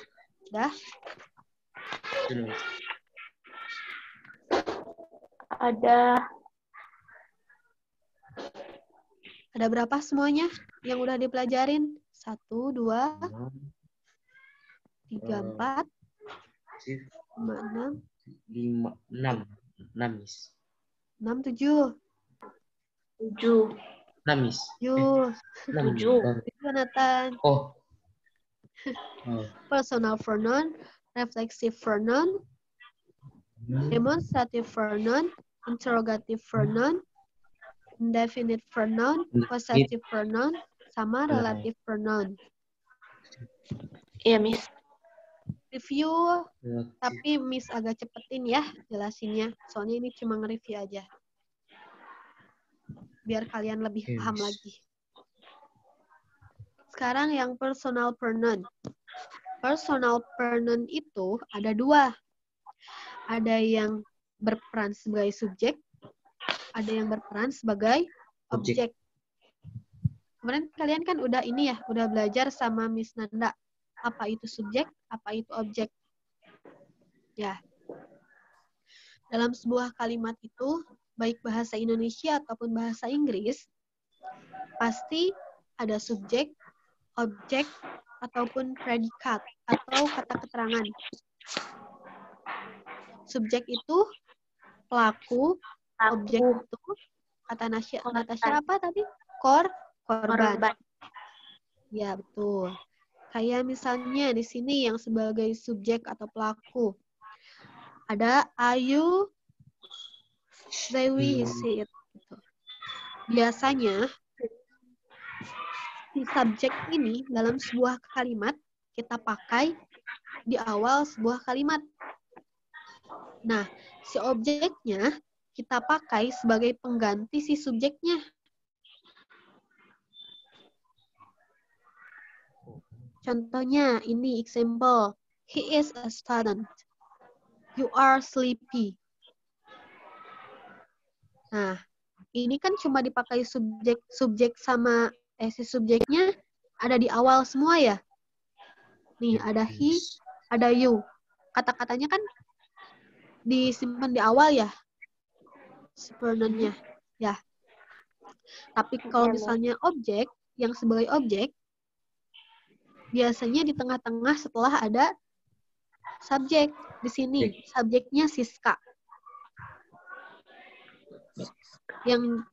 Ada berapa semuanya yang udah dipelajarin? 1, 2, 3, 4, 5, 6, 6, Miss. 6, 7. 7. 6, Miss. 7. 7. Itu Nathan. Oh. Personal pronoun, reflexive pronoun, demonstrative pronoun, interrogative pronoun, indefinite pronoun, possessive pronoun, sama relative pronoun. Iya, Miss. Review, tapi Miss agak cepetin ya jelasinnya. Soalnya ini cuma nge-review aja. Biar kalian lebih paham lagi. Sekarang yang personal pronoun. Personal pronoun itu ada 2. Ada yang berperan sebagai subjek, ada yang berperan sebagai objek. Kemarin kalian kan udah ini ya, udah belajar sama Miss Nanda. Apa itu subjek, apa itu objek. Ya. Dalam sebuah kalimat itu, baik bahasa Indonesia ataupun bahasa Inggris, pasti ada subjek, objek, ataupun predikat, atau kata keterangan. Subjek itu pelaku, objek itu kata Natasha apa tadi? Korban. Ya, betul. Kayak misalnya di sini yang sebagai subjek atau pelaku. Ada Ayu, Dewi, Hisit. Gitu. Biasanya si subjek ini dalam sebuah kalimat kita pakai di awal sebuah kalimat. Nah, si objeknya kita pakai sebagai pengganti si subjeknya. Contohnya, ini example. He is a student. You are sleepy. Nah, ini kan cuma dipakai subjek sama si subjeknya ada di awal semua ya. Nih, ada he, ada you. Kata-katanya kan disimpan di awal ya. Sebenarnya. Ya. Tapi kalau misalnya objek, yang sebagai objek, biasanya di tengah-tengah setelah ada subjek. Di sini, subjeknya Siska. Yang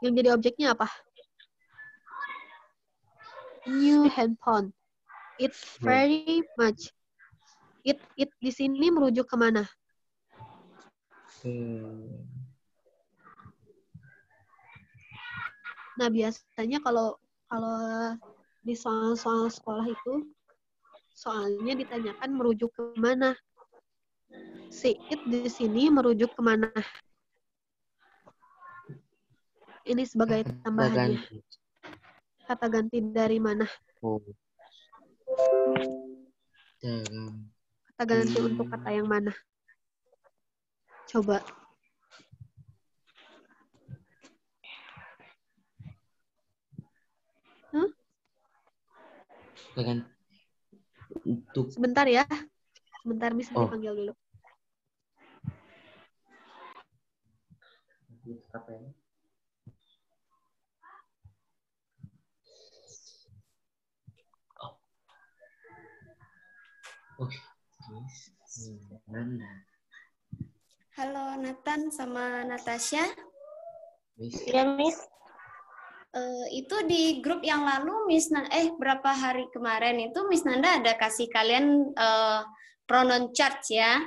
jadi objeknya apa? New handphone. It's very much. It di sini merujuk kemana? Nah, biasanya kalau di soal-soal sekolah itu, soalnya ditanyakan merujuk kemana. Si it di sini merujuk kemana? Ini sebagai tambahannya. Kata ganti dari mana? Kata ganti untuk kata yang mana? Coba. Sebentar ya. Sebentar, Miss dipanggil dulu. Halo Nathan sama Natasha. Iya, Miss. Itu di grup yang lalu berapa hari kemarin itu Miss Nanda ada kasih kalian pronoun chart ya.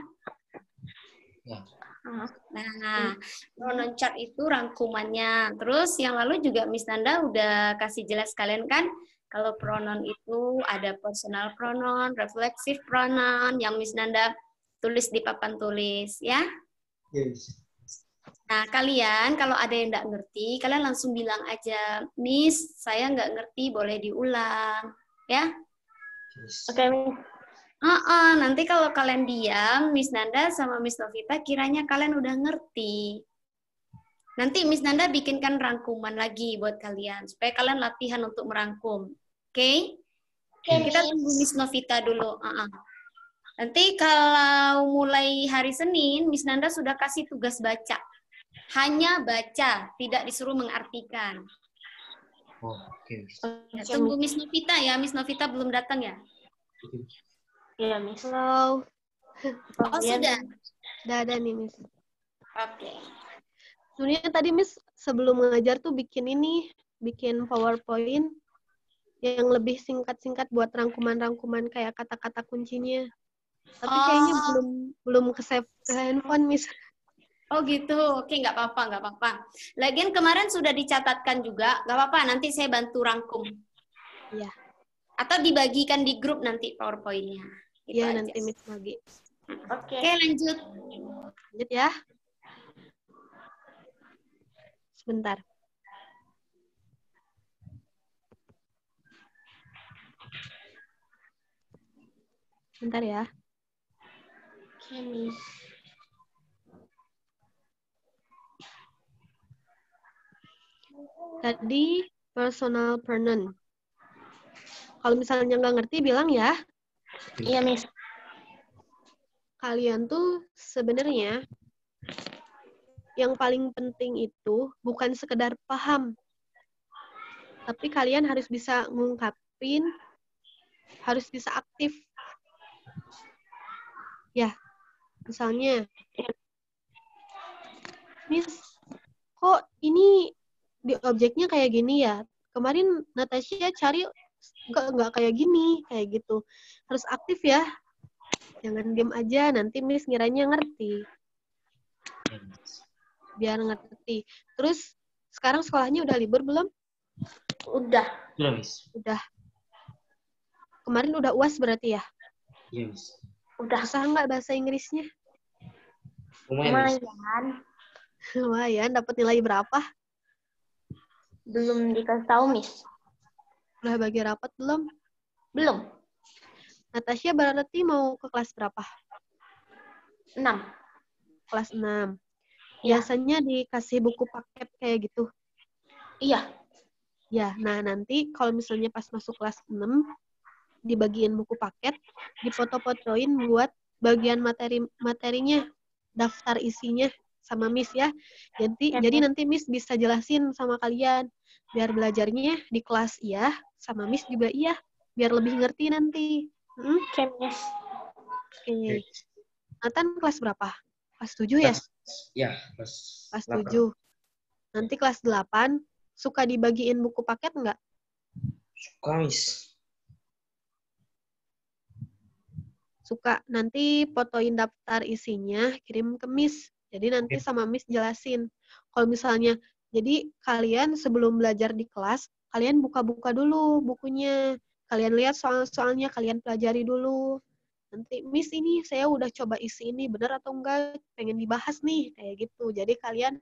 Nah, pronoun chart itu rangkumannya. Terus yang lalu juga Miss Nanda udah kasih jelas kalian kan Kalau pronoun itu ada personal pronoun, reflexive pronoun yang Miss Nanda tulis di papan tulis ya. Yes. Nah, kalian kalau ada yang nggak ngerti, kalian langsung bilang aja, Miss, saya nggak ngerti, boleh diulang. Ya? Yes. Oke, Miss. Nanti kalau kalian diam, Miss Nanda sama Miss Novita kiranya kalian udah ngerti. Nanti Miss Nanda bikinkan rangkuman lagi buat kalian, supaya kalian latihan untuk merangkum. Oke? Kita tunggu Miss Novita dulu. Nanti kalau mulai hari Senin, Miss Nanda sudah kasih tugas baca. Hanya baca, tidak disuruh mengartikan. Oh, oke. Ya, tunggu Miss Novita ya, Miss Novita belum datang ya? Iya, Miss. Halo. Oh, sudah? Udah ada nih, Miss. Oke. Sebenarnya tadi Miss sebelum mengajar tuh bikin PowerPoint yang lebih singkat-singkat buat rangkuman-rangkuman kayak kata-kata kuncinya. Tapi kayaknya belum ke-save ke handphone, Miss. Oh gitu, oke nggak apa-apa. Lagian kemarin sudah dicatatkan juga, nggak apa-apa, nanti saya bantu rangkum. Iya. Atau dibagikan di grup nanti PowerPoint-nya. Gitu Iya, aja. nanti Miss bagi. Oke. Oke, lanjut. Lanjut ya. Sebentar. Sebentar ya. Oke, Miss. Tadi personal pronoun. Kalau misalnya nggak ngerti, bilang ya. Iya, Miss. Kalian tuh sebenarnya yang paling penting itu bukan sekedar paham. Tapi kalian harus bisa ngungkapin, harus bisa aktif. Ya, misalnya, Miss, kok ini di objeknya kayak gini ya? Kemarin Natasha cari nggak kayak gini, kayak gitu. Harus aktif ya. Jangan diam aja, nanti Miss ngiranya ngerti. Biar ngerti. Terus, sekarang sekolahnya udah libur belum? Udah. Sudah, Miss. Udah. Kemarin udah UAS berarti ya? Iya, Miss. Udah. Susah nggak bahasa Inggrisnya? Lumayan, Miss. Lumayan. Lumayan, dapat nilai berapa? Belum dikasih tahu, Miss. Udah bagi rapat belum? Belum. Natasha berarti mau ke kelas berapa? 6. Kelas 6. Iya. Biasanya dikasih buku paket kayak gitu. Iya. Ya, nah nanti kalau misalnya pas masuk kelas 6, dibagiin buku paket, dipoto-fotoin buat bagian materinya, daftar isinya sama Miss ya. Jadi nanti Miss bisa jelasin sama kalian, biar belajarnya di kelas iya, sama Miss juga iya, biar lebih ngerti nanti. Oke, Miss. Oke. Nathan kelas berapa? Kelas 7 ya? Ya, kelas Kelas 8. 7. Nanti kelas 8, suka dibagiin buku paket nggak? Suka, Miss. Suka. Nanti fotoin daftar isinya, kirim ke Miss. Jadi nanti sama Miss jelasin. Kalau misalnya, jadi kalian sebelum belajar di kelas, kalian buka-buka dulu bukunya. Kalian lihat soal-soalnya, kalian pelajari dulu. Nanti, Miss ini saya udah coba isi ini, benar atau enggak? Pengen dibahas nih, kayak gitu. Jadi kalian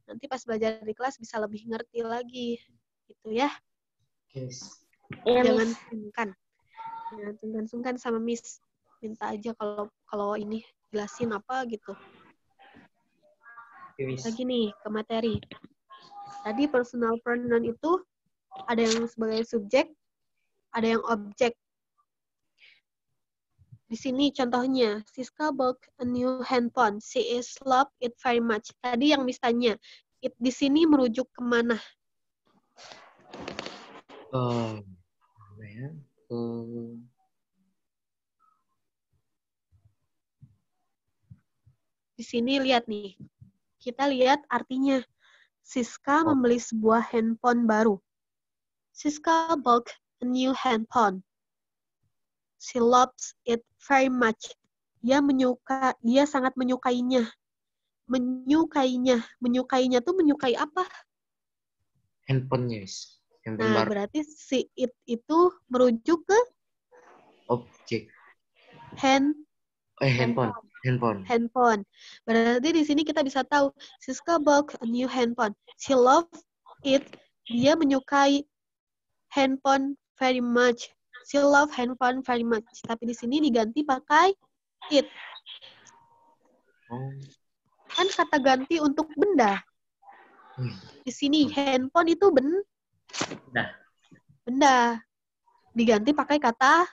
nanti pas belajar di kelas bisa lebih ngerti lagi. Gitu ya. Yes. Iya, Jangan Miss. sungkan. Jangan sungkan-sungkan sama Miss. Minta aja kalau ini jelasin apa gitu. Oke, Miss. Lagi nih ke materi. Tadi personal pronoun itu ada yang sebagai subjek, ada yang objek. Di sini contohnya, Siska bought a new handphone. She is love it very much. Tadi yang Miss tanya, it di sini merujuk kemana? Apa ya? Di sini lihat nih. Kita lihat artinya. Siska membeli sebuah handphone baru. Siska bought a new handphone. She loves it very much. Dia sangat menyukainya. Menyukainya tuh menyukai apa? Handphonenya, Miss. Handphone Nah, baru. berarti si it itu merujuk ke Objek. handphone. Handphone. Berarti di sini kita bisa tahu Siska bought a new handphone. She loved it. Dia menyukai handphone very much. She loved handphone very much. Tapi di sini diganti pakai it. Oh. Kan kata ganti untuk benda. Di sini handphone itu Nah, benda. Diganti pakai kata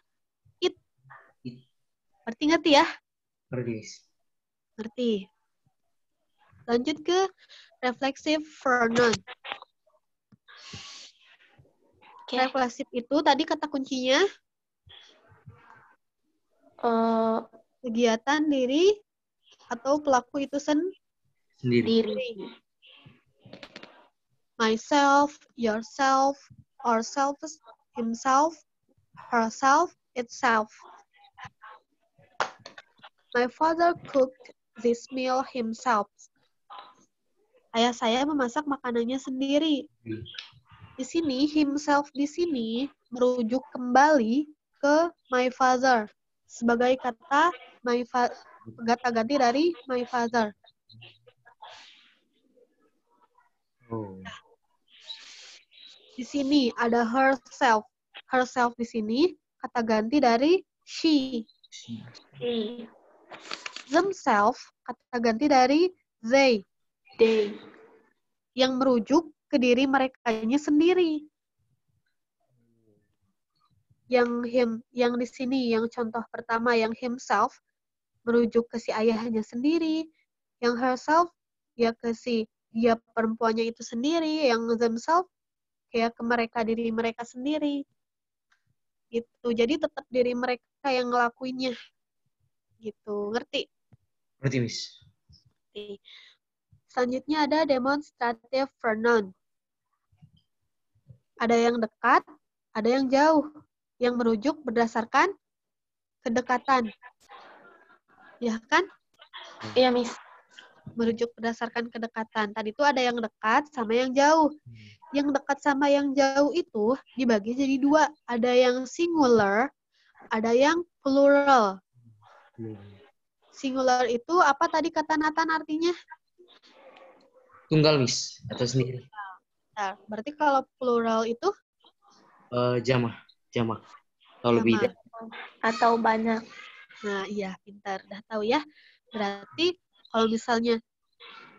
it. It. Ngerti ya? ngerti. Ngerti. Lanjut ke reflexive pronoun. Oke. Refleksif itu tadi kata kuncinya kegiatan diri atau pelaku itu Sendiri. Diri. myself, yourself, ourselves, himself, herself, itself. My father cooked this meal himself. Ayah saya memasak makanannya sendiri. Di sini himself di sini merujuk kembali ke my father sebagai kata kata ganti dari my father. Oh. Di sini ada herself. Herself di sini kata ganti dari she. Themselves kata ganti dari they. Yang merujuk ke diri merekanya sendiri. Yang di sini, yang contoh pertama yang himself merujuk ke si ayahnya sendiri. Yang herself ya ke si dia perempuannya itu sendiri. Yang themselves kayak ke mereka, diri mereka sendiri. Gitu. Jadi tetap diri mereka yang ngelakuinnya. Gitu. Ngerti? Ngerti, Miss. Selanjutnya ada demonstrative pronoun. Ada yang dekat, ada yang jauh. Yang merujuk berdasarkan kedekatan. Ya kan? Iya, Miss. Merujuk berdasarkan kedekatan. Tadi itu ada yang dekat sama yang jauh. Yang dekat sama yang jauh itu dibagi jadi dua. Ada yang singular, ada yang plural. Singular itu apa tadi kata Nathan artinya? Tunggal, Miss. Atau sendiri. Nah, berarti kalau plural itu? Jamak. Atau lebih dari. Atau banyak. Nah, iya, pintar. Udah tahu ya. Berarti kalau misalnya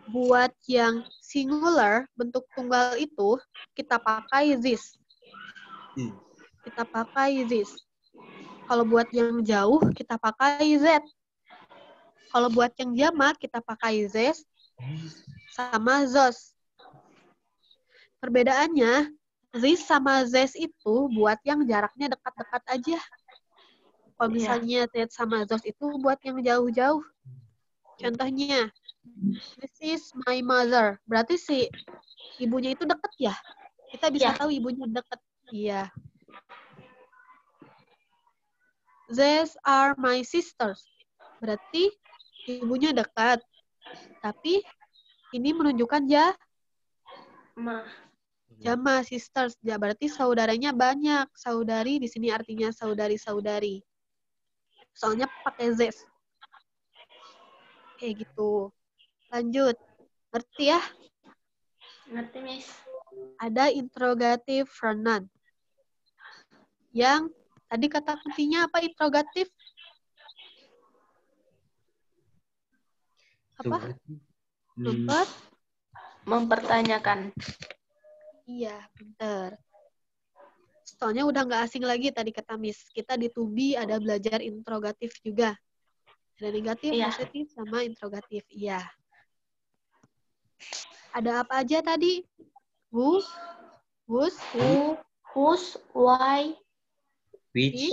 buat yang singular, bentuk tunggal itu, kita pakai this. Kita pakai this. Kalau buat yang jauh, kita pakai that. Kalau buat yang jamak, kita pakai this sama those. Perbedaannya, this sama this itu buat yang jaraknya dekat-dekat aja. Kalau misalnya that sama those itu buat yang jauh-jauh. Contohnya, this is my mother. Berarti si ibunya itu deket ya? Kita bisa tahu ibunya deket. Iya. These are my sisters. Berarti ibunya dekat. Tapi ini menunjukkan jama sisters. Ya, berarti saudaranya banyak. Saudari di sini artinya saudari-saudari. Soalnya pakai this. Kayak gitu. Lanjut. Ngerti ya? Ngerti, Miss. Ada interrogative pronoun. Yang tadi kata kuncinya apa interrogatif? Apa? Mempertanyakan. Iya, pinter. Soalnya udah nggak asing lagi tadi kata Miss. Kita di Tubi ada belajar interrogatif juga. Ada negatif, positif, sama interrogatif. Iya. Ada apa aja tadi? Who, whose, why, which,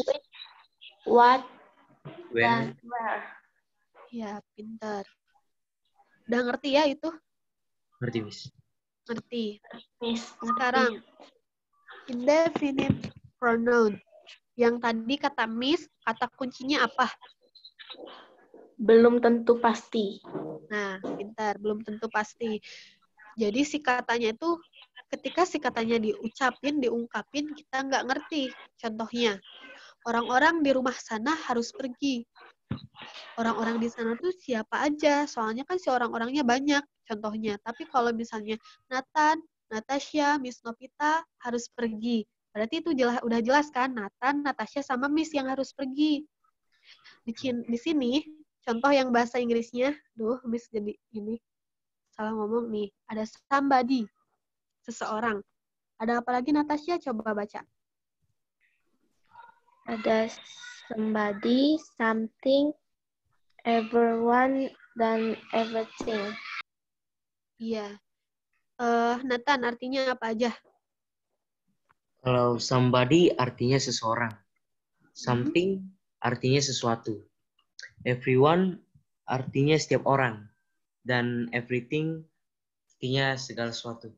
what, when, dan where. Ya, pintar. Udah ngerti ya itu? Ngerti, Miss. Ngerti. Miss, Sekarang, indefinite pronoun. Yang tadi kata Miss, kata kuncinya apa? Belum tentu pasti. Nah, pintar. Belum tentu pasti. Jadi si katanya itu ketika si katanya diungkapin, kita nggak ngerti. Contohnya, orang-orang di rumah sana harus pergi. Orang-orang di sana tuh siapa aja? Soalnya kan si orang-orangnya banyak, contohnya. Tapi kalau misalnya Nathan, Natasha, Miss Novita harus pergi. Berarti itu udah jelas kan? Nathan, Natasha, sama Miss yang harus pergi. Di sini, contoh yang bahasa Inggrisnya, Miss jadi ini salah ngomong nih. Ada somebody, seseorang. Ada apa lagi Natasha? Coba baca. Ada somebody, something, everyone, dan everything. Iya. Nathan, artinya apa aja? Kalau somebody artinya seseorang. Something artinya sesuatu. Everyone artinya setiap orang. Dan everything artinya segala sesuatu.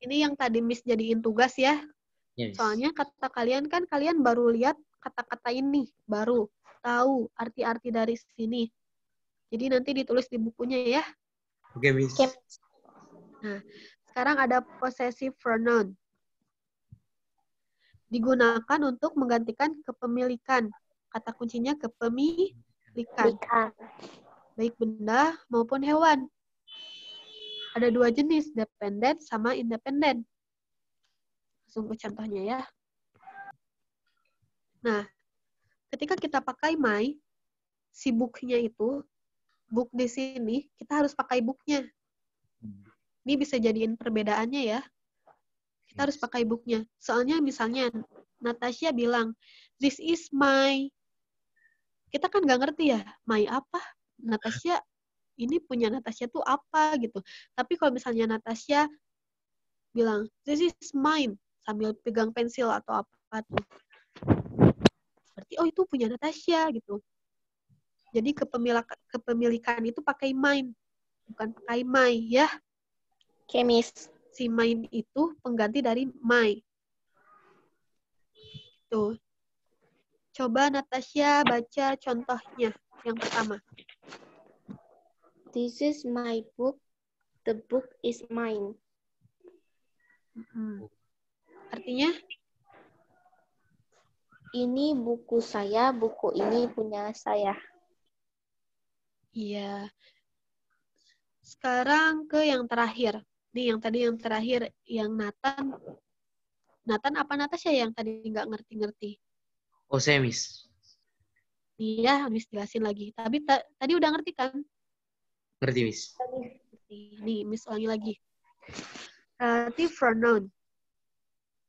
Ini yang tadi Miss jadiin tugas ya. Yes. Soalnya kata kalian kan kalian baru lihat kata-kata ini. Baru tahu arti-arti dari sini. Jadi nanti ditulis di bukunya ya. Oke, Miss. Nah, sekarang ada possessive pronoun. Digunakan untuk menggantikan kepemilikan. Kata kuncinya kepemilikan. Baik benda maupun hewan. Ada dua jenis, dependent sama independent. Langsung ke contohnya ya. Nah, ketika kita pakai my, si book-nya itu, book di sini, kita harus pakai book-nya. Ini bisa jadiin perbedaannya ya. Kita harus pakai book-nya. Soalnya misalnya, Natasha bilang, this is my. Kita kan nggak ngerti ya, my apa? Natasha, ini punya Natasha tuh apa gitu. Tapi kalau misalnya Natasha bilang, this is mine, sambil pegang pensil atau apa tuh. Berarti, oh itu punya Natasha gitu. Jadi kepemilikan itu pakai mine, bukan pakai my ya. Oke, Miss. Si mine itu pengganti dari my. Tuh. Coba Natasha baca contohnya yang pertama. This is my book. The book is mine. Artinya? Ini buku saya, buku ini punya saya. Iya. Sekarang ke yang terakhir. Nih yang tadi yang terakhir, yang Nathan. Nathan apa Natasha yang tadi nggak ngerti-ngerti? Oh, saya, Miss. Iya, Miss jelasin lagi. Tapi tadi udah ngerti kan? Ngerti, Miss. Nih, Miss ulangi lagi. Relative pronoun.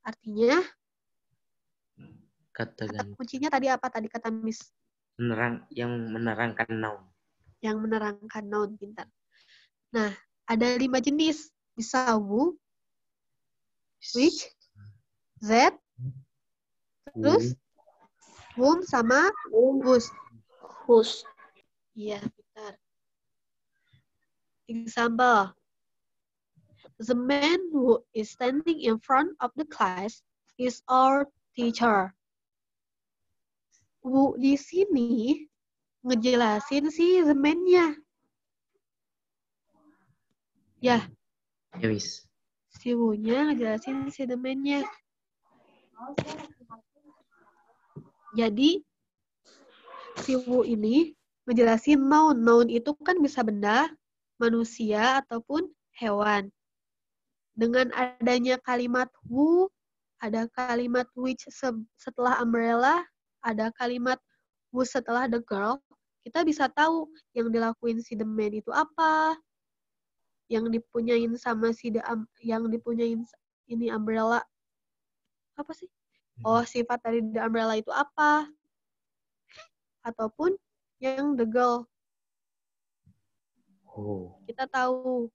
Artinya, Kata kuncinya tadi apa tadi kata Miss? yang menerangkan noun. Yang menerangkan noun, pintar. Nah, ada 5 jenis. Bisa who, which, that, terus whom sama whose. Whose. Iya, pintar. Example. The man who is standing in front of the class is our teacher. Who di sini ngejelasin si the man-nya. Ya. Ya, Miss. Si who-nya ngejelasin si the man-nya. Jadi, si who ini ngejelasin noun. Noun itu kan bisa benda, manusia, ataupun hewan. Dengan adanya kalimat who, ada kalimat which setelah umbrella, ada kalimat who setelah the girl, kita bisa tahu yang dilakuin si the man itu apa, yang dipunyain sama si yang dipunyain ini umbrella apa sih? Oh, sifat dari the umbrella itu apa? Ataupun yang the girl. Oh. Kita tahu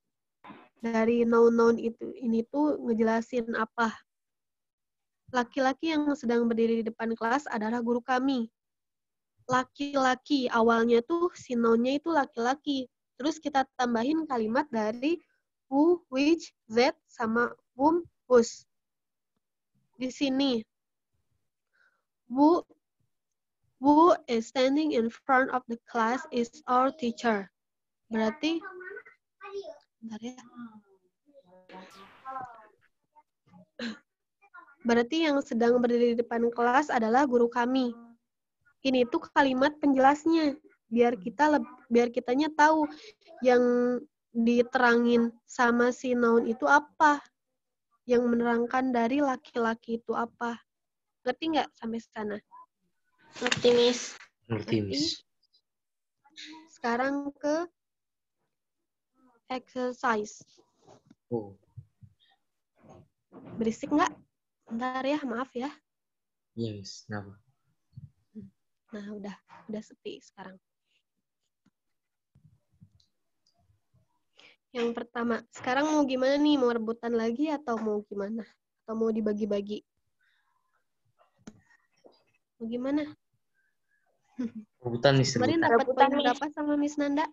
dari noun-noun ini tuh ngejelasin apa. Laki-laki yang sedang berdiri di depan kelas adalah guru kami. Laki-laki, awalnya tuh si noun-nya itu laki-laki. Terus kita tambahin kalimat dari who, which, that, sama whom, whose. Di sini, who is standing in front of the class is our teacher. Berarti, bentar ya. Berarti yang sedang berdiri di depan kelas adalah guru kami. Ini tuh kalimat penjelasnya. Biar kitanya tahu yang diterangin sama si noun itu apa. Yang menerangkan dari laki-laki itu apa. Ngerti nggak sampai sana? Ngerti, Miss. Ngerti, Miss. Sekarang ke exercise. Oh, Berisik nggak? Bentar ya, maaf ya. iya, Miss. Kenapa? Nah, udah sepi sekarang. Yang pertama, sekarang mau gimana nih? Mau rebutan lagi atau mau gimana? Atau mau dibagi-bagi? Mau gimana? Rebutan, Miss. Kemarin Rebutan. dapat Rebutan, poin Miss. berapa sama Miss Nanda?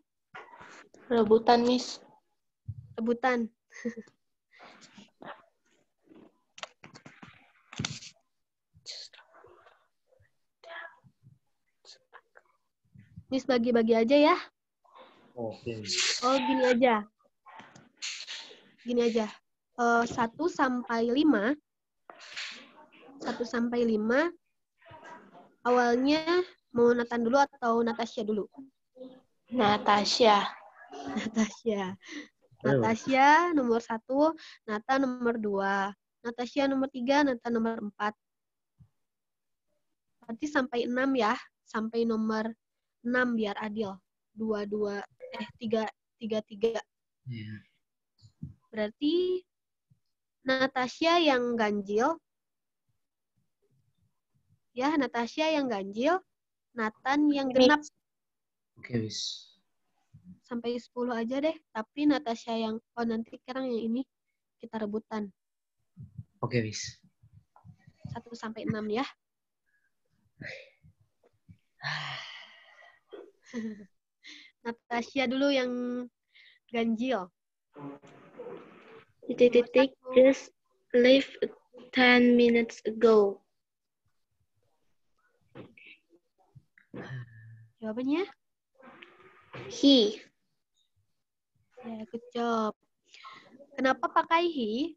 Rebutan, Miss. Rebutan. Miss bagi-bagi aja ya. Oke, Miss. Oh, gini aja. Gini aja. 1 sampai 5. 1 sampai 5. Awalnya mau Nathan dulu atau Natasha dulu? Natasha. Natasha. Boleh, Natasha nomor 1, Nathan nomor 2. Natasha nomor 3, Nathan nomor 4. Berarti sampai 6 ya. Sampai nomor 6 biar adil. 3, 3. Iya. Berarti Natasha yang ganjil. Ya, Natasha yang ganjil. Nathan yang genap. Oke, Miss. Sampai 10 aja deh. Tapi Natasha yang, nanti sekarang yang ini kita rebutan. Oke, Miss. 1 sampai 6 ya. Natasha dulu yang ganjil. Titik-titik, just leave 10 minutes ago. Jawabannya? He. Ya, good job. Kenapa pakai he?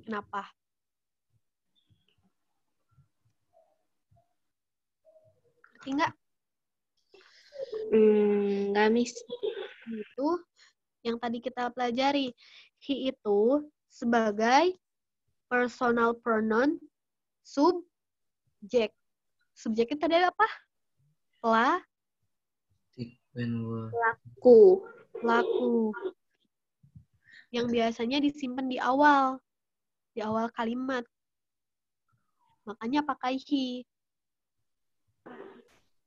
Kenapa? Ngerti nggak? Nggak, Miss. Itu yang tadi kita pelajari. He itu sebagai personal pronoun subjek. Subjek itu tadi apa? Ku. Laku. Yang biasanya disimpan di awal kalimat. Makanya pakai he.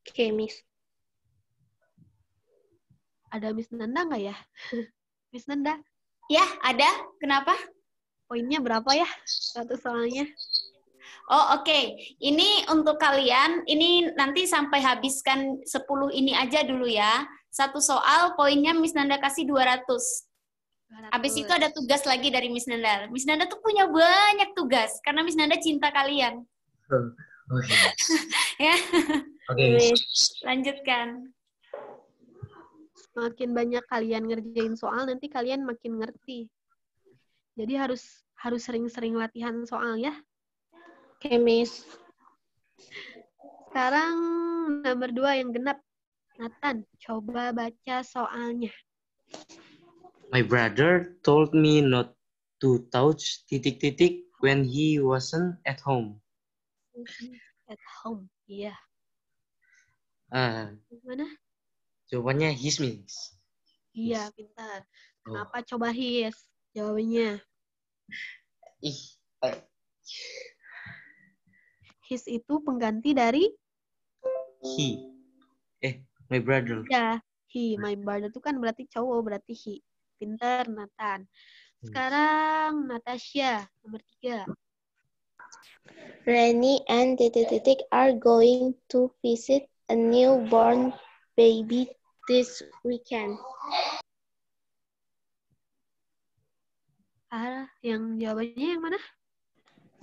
Oke, Miss. Ada Miss Nanda nggak ya? Miss Nanda, Ya, ada. Kenapa? poinnya berapa ya? Satu soalnya. Oh, oke. Ini untuk kalian, ini nanti sampai habiskan 10 ini aja dulu ya. Satu soal, poinnya Miss Nanda kasih 200. Habis itu ada tugas lagi dari Miss Nanda. Miss Nanda tuh punya banyak tugas, karena Miss Nanda cinta kalian. Oke. Ya, Oke, Miss. lanjutkan. Makin banyak kalian ngerjain soal, nanti kalian makin ngerti. Jadi harus sering-sering latihan soal ya. Oke, Miss. Sekarang nomor 2 yang genap. Nathan, coba baca soalnya. My brother told me not to touch titik-titik when he wasn't at home. At home, iya. Gimana? Jawabannya his, Miss. Iya, pintar. Kenapa coba his? Jawabannya. His itu pengganti dari? He. My brother. Ya, he. My brother itu kan berarti cowok, berarti he. Pintar, Nathan. Sekarang Natasha, nomor 3. Rennie and titik-titik are going to visit a newborn baby this weekend. Yang jawabannya yang mana?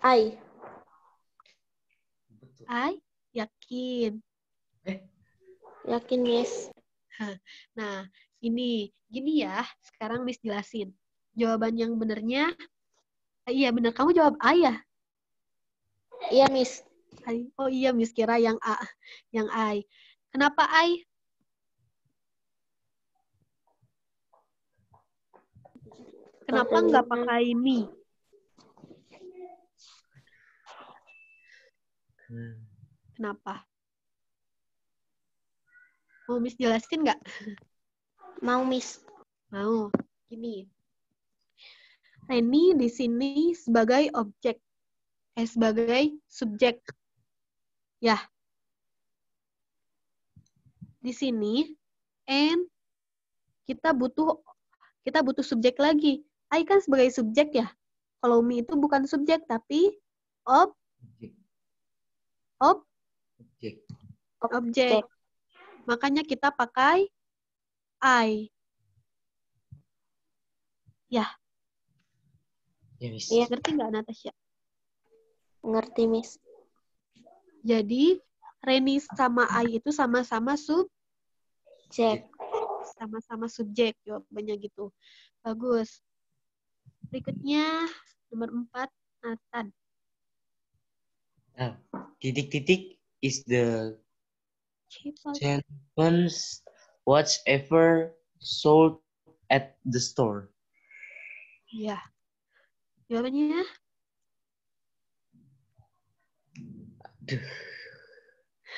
I. Yakin. Yakin, Miss. Nah, gini ya. Sekarang Miss jelasin. Jawaban yang benernya, iya bener. Kamu jawab A ya? Iya, Miss. Oh iya, Miss kira yang A, yang I. Kenapa I? Kenapa nggak pakai me? Kenapa? Mau Miss jelasin nggak? Mau, Miss. Mau. Gini. Reni di sini sebagai objek. Sebagai subjek. Ya. Di sini and kita butuh subjek lagi. I kan sebagai subjek ya. Kalau me itu bukan subjek tapi objek. Makanya kita pakai I. Ya. Ya, Miss. Iya. Ngerti nggak, Natasha? Ngerti, Miss. Jadi Reni sama I itu sama-sama Cek. sama-sama subjek, jawabannya gitu. Bagus. Berikutnya nomor 4, Nathan. Titik-titik is the Cheapest. cheapest watch ever sold at the store. Ya. Jawabannya?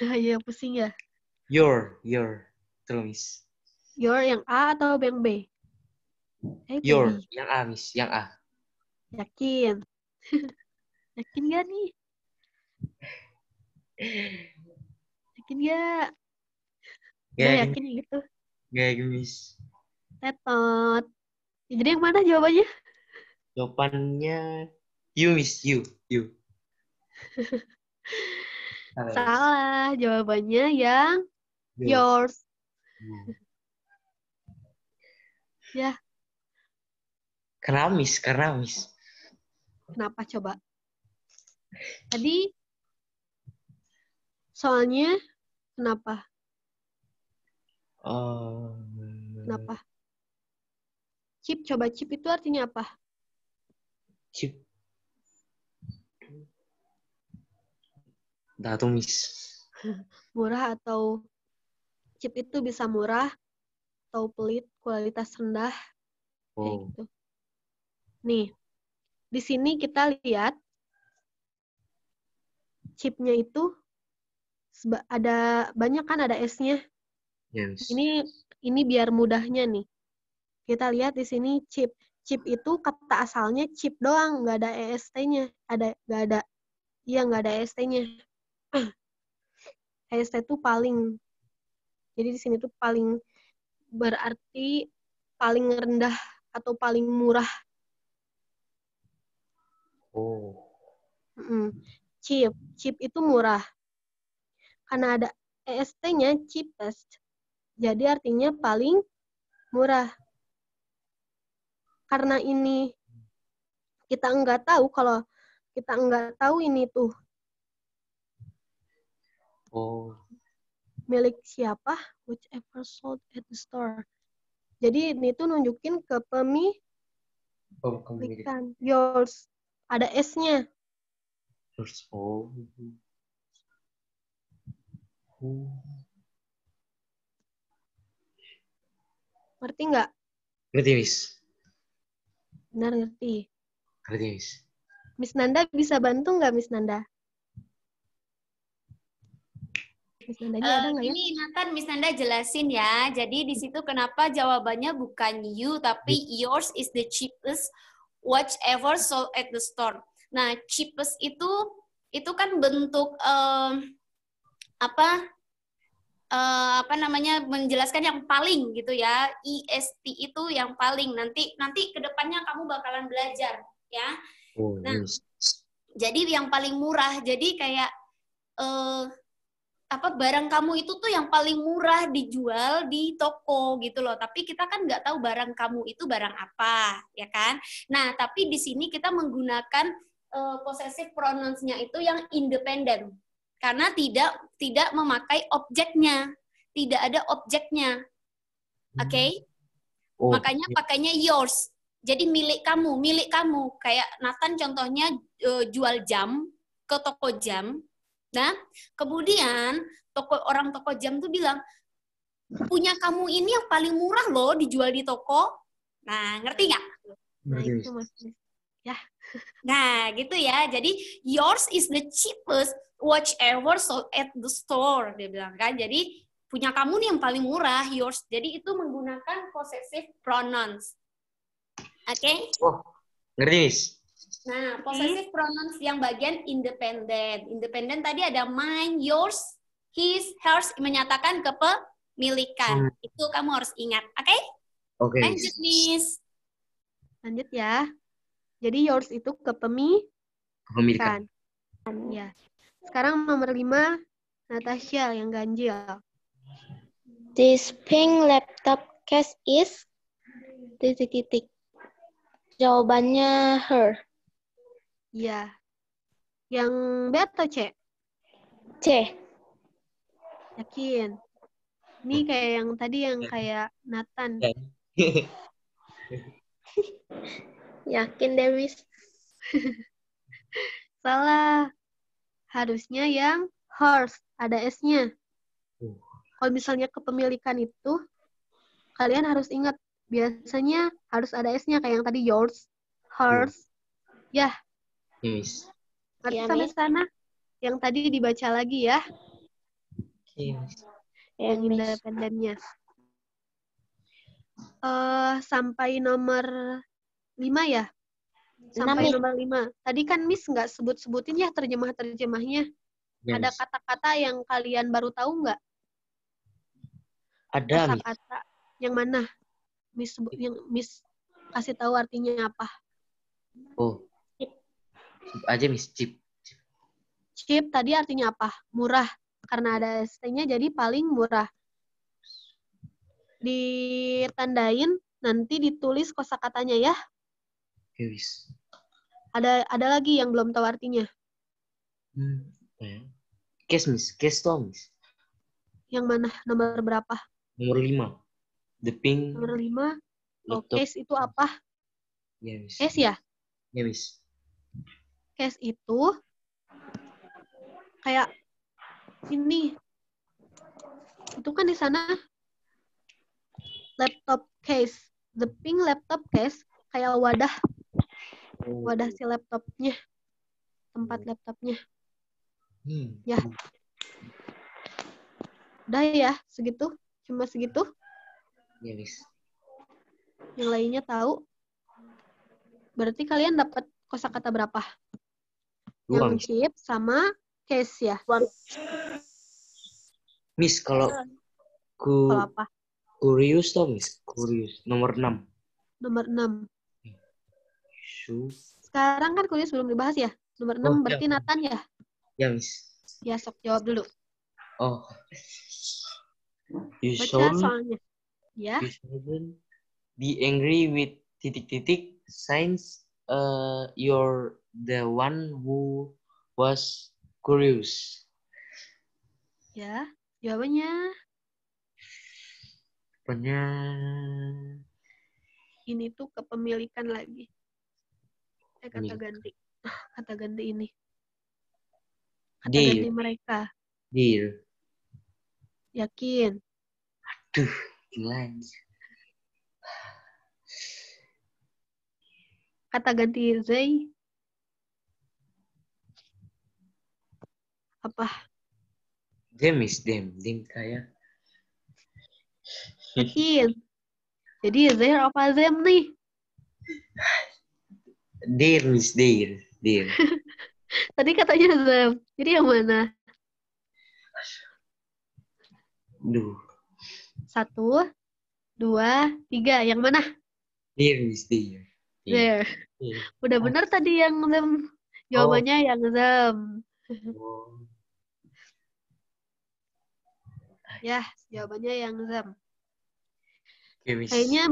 Ya, pusing ya. Your. Terus, Miss. Your yang A atau yang B? Your, B. yang A, Miss, yang A. Yakin? Yakin gak nih? Yakin gak? Udah yakin gitu? Gak yakin, Miss. Tetot. Jadi yang mana jawabannya? Jawabannya you, Miss, you. Salah. Jawabannya yang yours. Ya. Karena Miss. Kenapa coba? Tadi soalnya kenapa? Kenapa? Cheap, coba cheap itu artinya apa? Cheap. Tuh, Miss. Murah atau cheap itu bisa murah atau pelit, kualitas rendah. Kayak gitu. Nih, di sini kita lihat chipnya itu ada banyak kan, ada S-nya. Yes. Ini biar mudahnya nih. Kita lihat di sini chip. Chip itu kata asalnya chip doang, nggak ada EST-nya. Nggak ada EST-nya. EST itu paling. Jadi di sini tuh paling berarti paling rendah atau paling murah. Cheap itu murah. Karena ada EST-nya cheapest. Jadi artinya paling murah. Karena ini kita nggak tahu, kalau kita nggak tahu ini tuh milik siapa, whichever sold at the store. Jadi ini tuh nunjukin ke pemilikan. Yours. Ada S-nya. Yours. Ngerti nggak? Ngerti, Miss. Benar ngerti. Ngerti, Miss. Miss Nanda bisa bantu nggak, Miss Nanda? Miss Nandanya ada nggak ya? Ini Nathan, Miss Nanda jelasin ya. Jadi di situ kenapa jawabannya bukan you, tapi yours is the cheapest watch ever sold at the store. Nah, cheapest itu kan bentuk menjelaskan yang paling gitu ya. EST itu yang paling. Nanti kedepannya kamu bakalan belajar ya. Nah, jadi yang paling murah. Jadi kayak barang kamu itu tuh yang paling murah dijual di toko gitu loh. Tapi kita kan nggak tahu barang kamu itu barang apa, ya kan? Nah, tapi di sini kita menggunakan possessive pronouns-nya itu yang independen. Karena tidak memakai objeknya. Tidak ada objeknya. Oke? Oh, Makanya pakainya yours. Jadi milik kamu. Kayak Nathan contohnya jual jam ke toko jam. Nah, kemudian orang toko jam tuh bilang, punya kamu ini yang paling murah loh dijual di toko. Nah, ngerti nggak? Nah, ngerti, itu Miss. Mas. Nah, gitu ya. Jadi, yours is the cheapest watch ever sold at the store. Dia bilang kan. Jadi, punya kamu nih yang paling murah, yours. Jadi, itu menggunakan possessive pronouns. Oke? Oh, ngerti, Miss. Nah, possessive pronouns yang bagian independen. Independen tadi ada mine, yours, his, hers, menyatakan kepemilikan. Itu kamu harus ingat. Oke? Oke, Miss. Lanjut, Miss. Lanjut ya. Jadi yours itu Kepemilikan. Ya. Sekarang nomor 5, Natasha yang ganjil. This pink laptop case is... Jawabannya her. Ya. Yang B atau C? C. Yakin. Ini kayak yang tadi yang kayak Nathan. Yakin, Dewis? Salah. Harusnya yang hers, ada S-nya. Kalau misalnya kepemilikan itu, kalian harus ingat, biasanya harus ada S-nya, kayak yang tadi yours, hers. Ya, Miss. ngerti Ya, sampai Miss. sana? Yang tadi dibaca lagi ya, Oke, Miss. Ya, yang Miss. independennya. Sampai nomor 5 ya? Sampai Miss. nomor 5. Tadi kan Miss nggak sebut-sebutin ya terjemah-terjemahnya. Ya, Ada Miss. kata-kata yang kalian baru tahu nggak? Ada, Miss. Kata-kata yang mana? Yang Miss kasih tahu artinya apa? Oh, chip aja, Miss. Chip. Cheap tadi artinya apa? Murah. Karena ada ST-nya jadi paling murah. Ditandain, nanti ditulis kosakatanya ya. Oke, Miss. Ada lagi yang belum tahu artinya. Case, Miss. Case toh, Miss. Yang mana? Nomor berapa? Nomor 5. The pink Nomor 5. Oh, laptop. case itu apa? Ya, Miss. Case ya? Ya, Miss. Case itu kayak ini. Itu kan di sana laptop case. The pink laptop case kayak wadah. Wadah si laptopnya. Tempat laptopnya. Ya. Udah ya, segitu. Cuma segitu. Ya, Miss. Yang lainnya tahu. Berarti kalian dapat kosakata berapa? 2, Yang Miss. chip sama case ya. Miss, kalau Kalau apa? curious toh, Miss. Curious. Nomor 6. Nomor 6. Shoes. Sekarang kan kuliah belum dibahas ya. Nomor 6 Oh, berarti ya. Nathan ya. Ya, Miss. Ya, sok jawab dulu. Oh. You Baca should soalnya. Ya. You shouldn't be angry with titik-titik since you're the one who was curious. Ya. Jawabannya ini tuh kepemilikan lagi. Kata ganti. Kata ganti ini. Kata ganti mereka. Dear. Yakin. Aduh, gila. Kata ganti they. Apa? Them is them. Them kayak. Yakin. Jadi there apa them nih? Dear Miss, dear. Tadi katanya them. Jadi yang mana? Duh. 1, 2, 3. Yang mana? Dear Miss, dear. There. Udah benar tadi yang them. Jawabannya yang them. Oh. Ya, jawabannya yang them. Okay, Miss. Kayaknya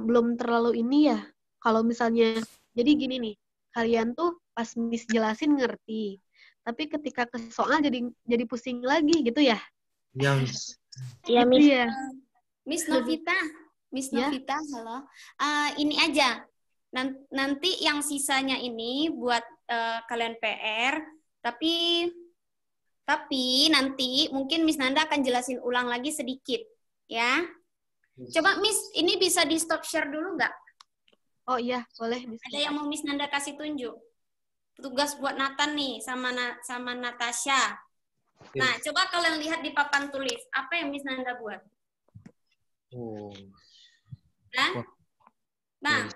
belum terlalu ini ya. Kalau misalnya, jadi gini nih, kalian tuh pas Miss jelasin ngerti, tapi ketika ke soal jadi pusing lagi gitu ya? Ya, Miss. Ya, Gitu Miss. ya. Miss Novita, Miss Ya. Novita, halo. Ini aja. Nanti yang sisanya ini buat kalian PR, tapi nanti mungkin Miss Nanda akan jelasin ulang lagi sedikit, ya. Coba Miss, ini bisa di stop share dulu nggak? Oh iya, boleh. Bisa. Ada yang mau Miss Nanda kasih tunjuk? Tugas buat Nathan nih sama Natasha. Nah, coba kalian lihat di papan tulis. Apa yang Miss Nanda buat? Oh. Nah,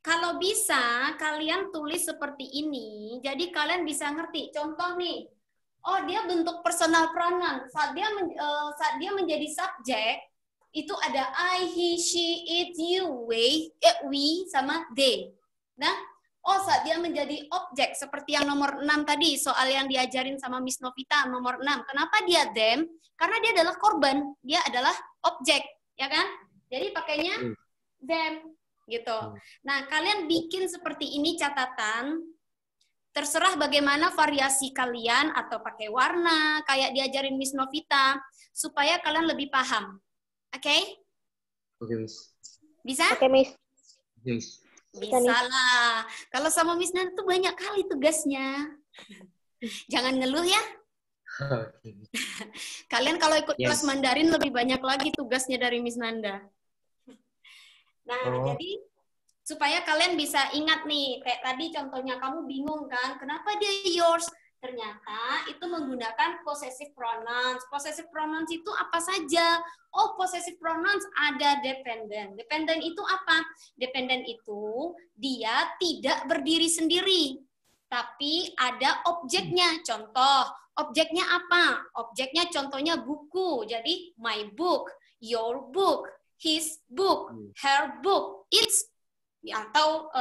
kalau bisa kalian tulis seperti ini, jadi kalian bisa ngerti. Contoh nih, oh dia bentuk personal pronoun. Saat dia menjadi subjek, itu ada I, he, she, it, you, we, sama they. Nah, saat dia menjadi objek, seperti yang nomor 6 tadi, soal yang diajarin sama Miss Novita, nomor 6. Kenapa dia them? Karena dia adalah korban, dia adalah objek, ya kan? Jadi pakainya them, gitu. Nah, kalian bikin seperti ini catatan, terserah bagaimana variasi kalian, atau pakai warna, kayak diajarin Miss Novita, supaya kalian lebih paham. Oke? Oke, Miss. Bisa? Oke, Miss. Miss. Bisa lah. Kalau sama Miss Nanda tuh banyak kali tugasnya. Jangan ngeluh ya. Kalian kalau ikut kelas Mandarin lebih banyak lagi tugasnya dari Miss Nanda. Nah, jadi supaya kalian bisa ingat nih, kayak tadi contohnya kamu bingung kan, kenapa dia yours? Ternyata itu menggunakan possessive pronouns. Possessive pronouns itu apa saja? Oh, possessive pronouns ada dependent. Dependent itu apa? Dependent itu dia tidak berdiri sendiri, tapi ada objeknya. Contoh, objeknya apa? Objeknya contohnya buku. Jadi my book, your book, his book, her book, its, atau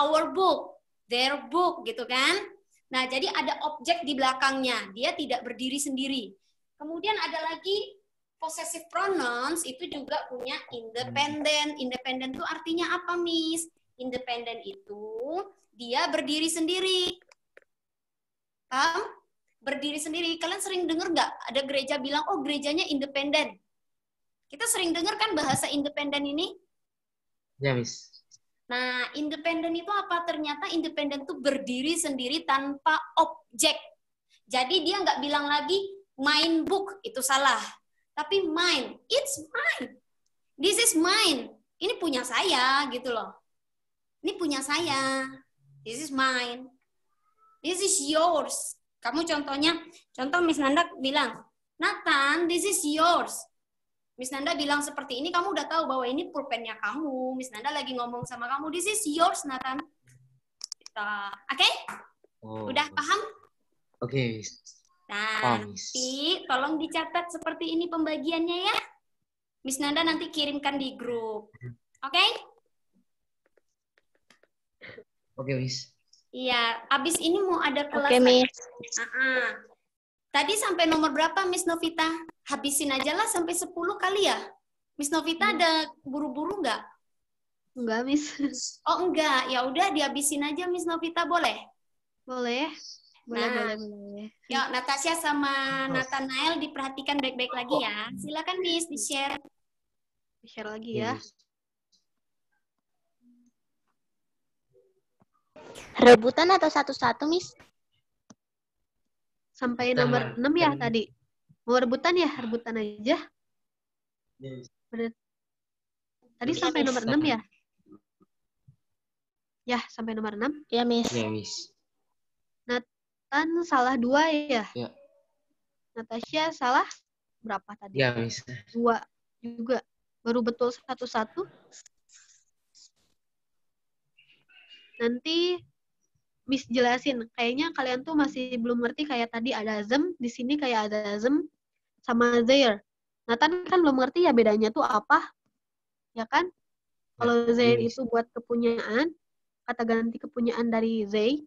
our book, their book, gitu kan? Nah, jadi ada objek di belakangnya. Dia tidak berdiri sendiri. Kemudian ada lagi possessive pronouns, itu juga punya independent. Independent itu artinya apa, Miss? Independent itu dia berdiri sendiri. Paham? Berdiri sendiri. Kalian sering dengar nggak ada gereja bilang, oh gerejanya independen? Kita sering dengar kan bahasa independen ini? Ya, Miss. Nah, independen itu apa? Ternyata independen itu berdiri sendiri tanpa objek. Jadi dia nggak bilang lagi mine book, itu salah. Tapi mine, it's mine. This is mine. Ini punya saya, gitu loh. Ini punya saya. This is mine. This is yours. Kamu contoh Miss Nanda bilang, Nathan, this is yours. Miss Nanda bilang seperti ini, kamu udah tahu bahwa ini pulpennya kamu. Miss Nanda lagi ngomong sama kamu, this is yours, Nathan. Oke? Udah paham? Oke. Nah, nanti tolong dicatat seperti ini pembagiannya ya. Miss Nanda nanti kirimkan di grup. Oke? Oke, Miss. Iya, abis ini mau ada kelas. Oke, Miss. Tadi sampai nomor berapa, Miss Novita? Habisin aja lah sampai 10 kali ya. Miss Novita ada buru-buru nggak? Enggak, Miss. Oh, enggak. Ya udah dihabisin aja, Miss Novita, boleh? Boleh. Boleh. Yuk, Natasha sama Nathanael diperhatikan baik-baik lagi ya. Silakan, Miss, di-share. Share lagi ya. Rebutan atau satu-satu, Miss? Sampai nomor 6 ya tadi. Mau rebutan ya? Rebutan aja. Tadi sampai nomor 6 ya? Ya, sampai nomor 6. Ya, Miss. Ya, Miss. Nathan salah 2 ya? Ya. Natasha salah berapa tadi? Ya, Miss. 2 juga. Baru betul satu-satu. Nanti Miss jelasin. Kayaknya kalian tuh masih belum ngerti, kayak tadi ada them, di sini kayak ada them sama there. Nathan kan belum ngerti ya bedanya tuh apa. Ya kan? Kalau there itu buat kepunyaan, kata ganti kepunyaan dari they.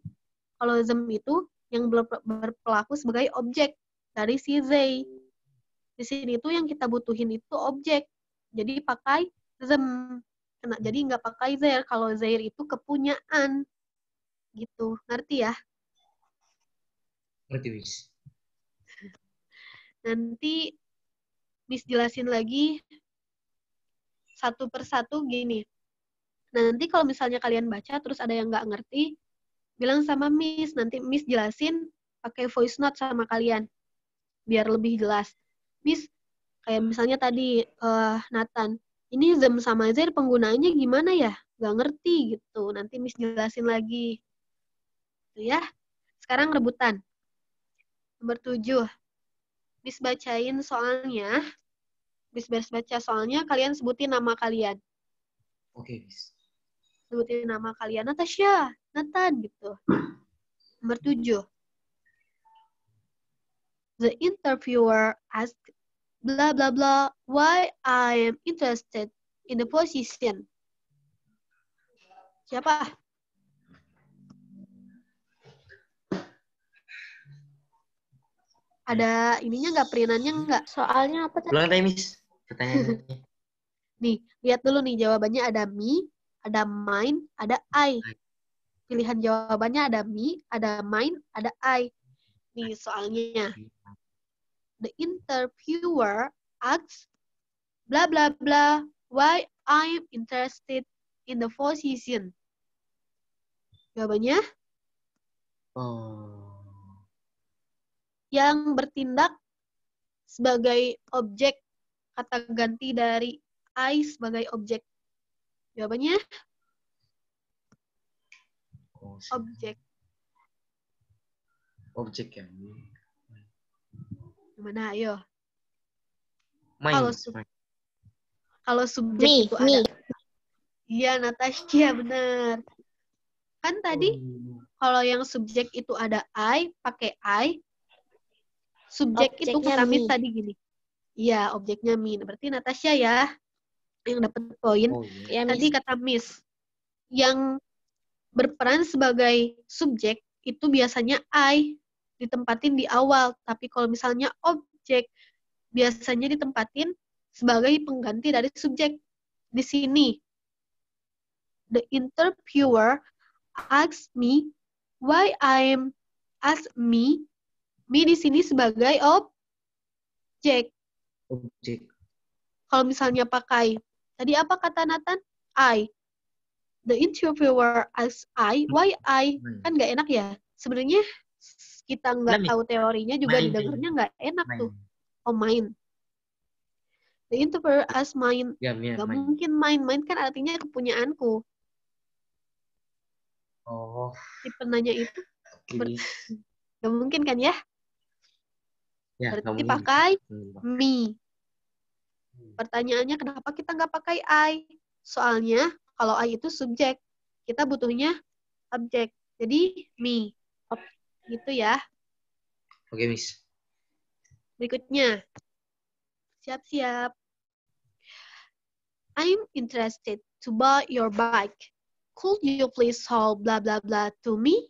Kalau them itu yang berpelaku sebagai objek dari si they. Di sini tuh yang kita butuhin itu objek. Jadi pakai them. Jadi nggak pakai there. Kalau there itu kepunyaan. Gitu. Ngerti ya? Ngerti, Miss. Nanti Miss jelasin lagi satu persatu gini. Nanti kalau misalnya kalian baca terus ada yang nggak ngerti, bilang sama Miss. Nanti Miss jelasin pakai voice note sama kalian. Biar lebih jelas. Miss, kayak misalnya tadi Nathan, ini them sama there penggunaannya gimana ya? Nggak ngerti gitu. Nanti Miss jelasin lagi. Gitu ya. Sekarang rebutan. Nomor 7. Miss bacain soalnya. Miss baca soalnya, kalian sebutin nama kalian. Oke, Miss. Sebutin nama kalian. Natasha, Nathan, gitu. Nomor 7. The interviewer asked blah blah blah why I am interested in the position. Siapa? Ada ininya nggak, perinannya nggak? Soalnya apa tadi? Ulang tadi, Miss. Pertanyaannya. Nih, lihat dulu nih jawabannya, ada me, ada mine, ada I. Pilihan jawabannya ada me, ada mine, ada I. Nih soalnya. The interviewer asks blah blah blah why I'm interested in the position. Jawabannya yang bertindak sebagai objek, kata ganti dari I sebagai objek. Jawabannya objek. Objek ya. Gimana, ayo? Main. Kalau subjek Me, itu me. ada. Iya, Natasha, benar. Kan tadi kalau yang subjek itu ada I, pakai I. Subjek itu Objeknya kata Miss me. tadi gini. Iya, objeknya me. Berarti Natasha ya yang dapat poin. Ya, Tadi Miss. kata Miss, yang berperan sebagai subjek itu biasanya I, ditempatin di awal. Tapi kalau misalnya objek, biasanya ditempatin sebagai pengganti dari subjek. Di sini, the interviewer asks me why I'm ask me. Me di sini sebagai objek. Objek. Kalau misalnya pakai, tadi apa kata Nathan? I. The interviewer asks I, why I? Kan nggak enak ya. Sebenarnya kita nggak tahu teorinya juga didengarnya nggak enak tuh. Oh, mine. The interviewer asks mine. Ya, Nggak mungkin mine. Mine kan artinya kepunyaanku. Si penanya itu nggak mungkin kan ya? Ya, berarti pakai me. Pertanyaannya kenapa kita nggak pakai I? Soalnya kalau I itu subjek, kita butuhnya objek. Jadi me. Gitu ya. Oke, Miss. Berikutnya. Siap-siap. I'm interested to buy your bike. Could you please solve blah blah blah to me?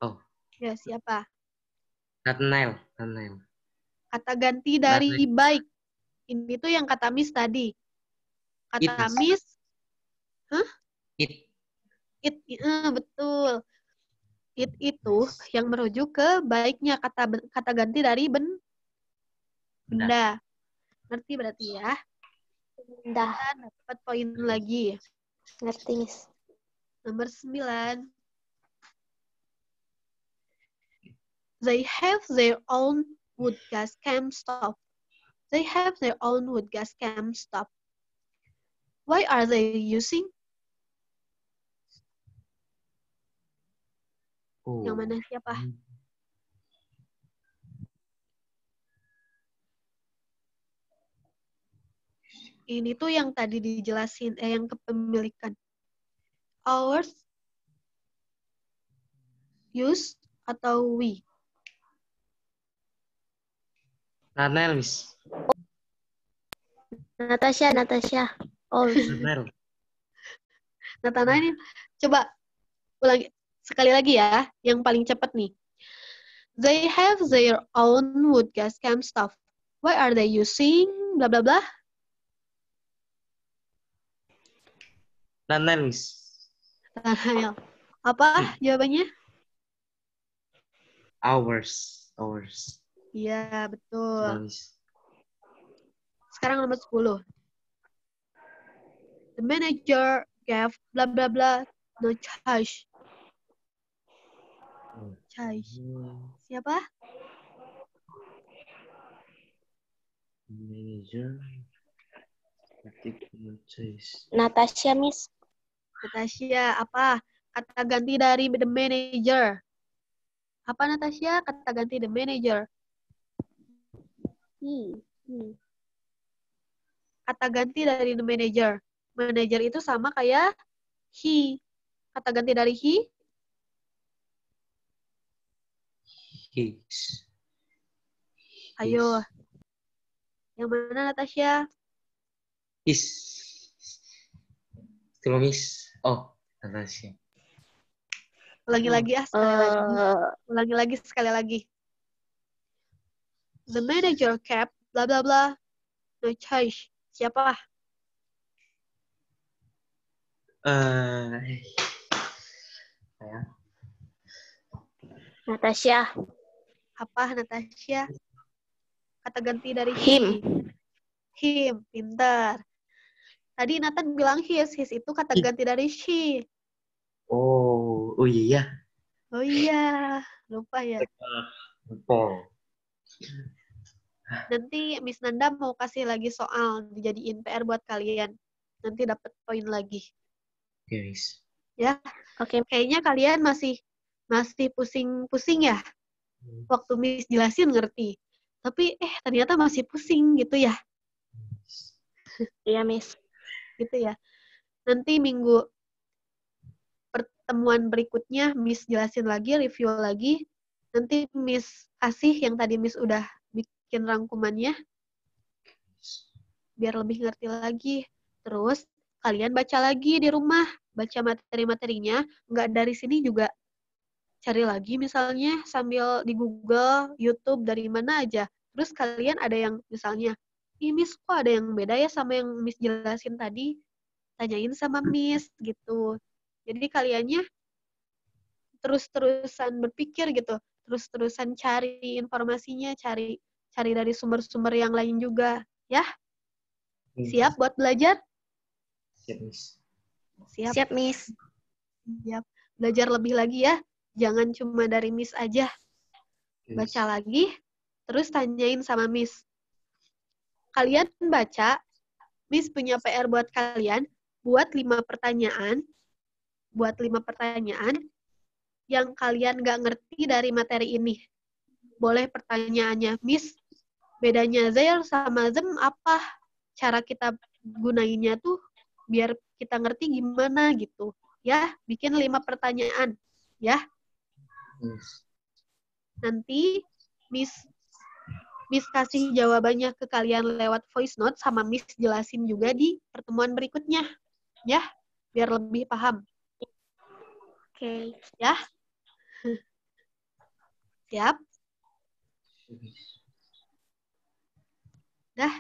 Oh. Ya, siapa? Nathanael. Kata ganti dari bike. Ini tuh yang kata Miss tadi. Kata Miss. Hah? It. Betul. It itu yang merujuk ke baiknya, kata ganti dari benda. Ngerti berarti ya? Dah. Kita dapat poin lagi. Ngerti, Miss. Nomor 9. They have their own wood gas camp stove. They have their own wood gas camp stove. Why are they using? Yang mana siapa? Ini tuh yang tadi dijelasin, yang kepemilikan. Ours, use, atau we? Nathanael, Miss. Natasha. Oh. Nathanael, coba ulangi sekali lagi ya, yang paling cepat nih. They have their own wood gas camp stove. Why are they using blah blah blah? Nathanael, Miss. Nathanael. Apa jawabannya? Ours. Iya, betul. Sekarang nomor 10. The manager gave blah blah blah no charge. Charge. Siapa? Manager. Natasha, Miss. Natasha, apa? Kata ganti dari the manager. Apa Natasha? Kata ganti the manager. Kata ganti dari the manager. Manager itu sama kayak he. Kata ganti dari he. His. Ayo. Yang mana Natasha? Is. Still miss. Oh, Natasha. Ulangi lagi sekali lagi. Ulangi lagi sekali lagi. The manager kept blah blah blah no charge. Siapa? Ya. Natasha. Apa Natasha? Kata ganti dari Him. Him, pintar. Tadi Nathan bilang his itu kata ganti dari she. Oh iya. Oh iya, lupa ya. Lupa. Nanti Miss Nanda mau kasih lagi soal dijadiin PR buat kalian. Nanti dapat poin lagi. Oke, Miss. Ya. Oke. Kayaknya kalian masih pusing-pusing ya. Waktu Miss jelasin ngerti. Tapi ternyata masih pusing gitu ya. Iya, Miss. Gitu ya. Nanti minggu pertemuan berikutnya Miss jelasin lagi, review lagi. Nanti Miss kasih yang tadi Miss udah bikin rangkumannya. Biar lebih ngerti lagi. Terus kalian baca lagi di rumah. Baca materi-materinya. Nggak dari sini juga cari lagi misalnya sambil di Google, YouTube, dari mana aja. Terus kalian ada yang misalnya, Miss kok ada yang beda ya sama yang Miss jelasin tadi? Tanyain sama Miss gitu. Jadi kaliannya terus-terusan berpikir gitu, terus-terusan cari informasinya, cari dari sumber-sumber yang lain juga, ya. Siap buat belajar? Siap, Miss. Siap, Miss. Siap. Belajar lebih lagi ya. Jangan cuma dari Miss aja. Baca lagi, terus tanyain sama Miss. Kalian baca, Miss punya PR buat kalian, buat 5 pertanyaan yang kalian nggak ngerti dari materi ini. Boleh pertanyaannya, Miss, bedanya there sama them apa? Cara kita gunainnya tuh biar kita ngerti gimana gitu. Ya, bikin 5 pertanyaan. Ya. Nanti Miss kasih jawabannya ke kalian lewat voice note sama Miss jelasin juga di pertemuan berikutnya. Ya, biar lebih paham. Oke. Ya. Siap? Dah,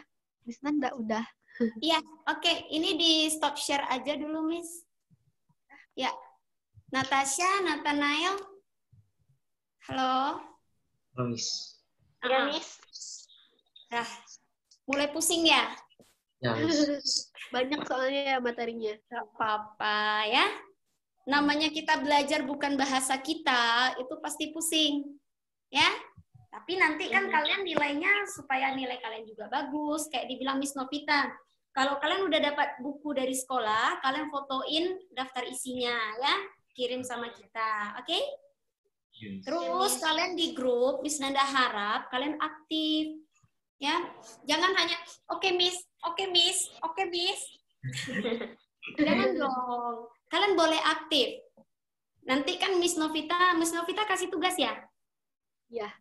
Miss Nanda udah. Iya, oke. Ini di stop share aja dulu, Miss. Ya. Natasha, Nathanael. Halo. Halo, Miss. Iya, Miss. Nah, mulai pusing ya? Ya, Miss. Banyak soalnya ya materinya. Gak apa-apa ya. Namanya kita belajar bukan bahasa kita, itu pasti pusing. Ya. Tapi nanti kan kalian nilainya supaya nilai kalian juga bagus. Kayak dibilang Miss Novita. Kalau kalian udah dapat buku dari sekolah, kalian fotoin daftar isinya ya. Kirim sama kita. Oke? Terus kalian di grup, Miss Nanda harap kalian aktif. Ya, jangan hanya oke Miss, oke Miss, oke Miss. Jangan dong. Kalian boleh aktif. Nanti kan Miss Novita kasih tugas ya? Ya.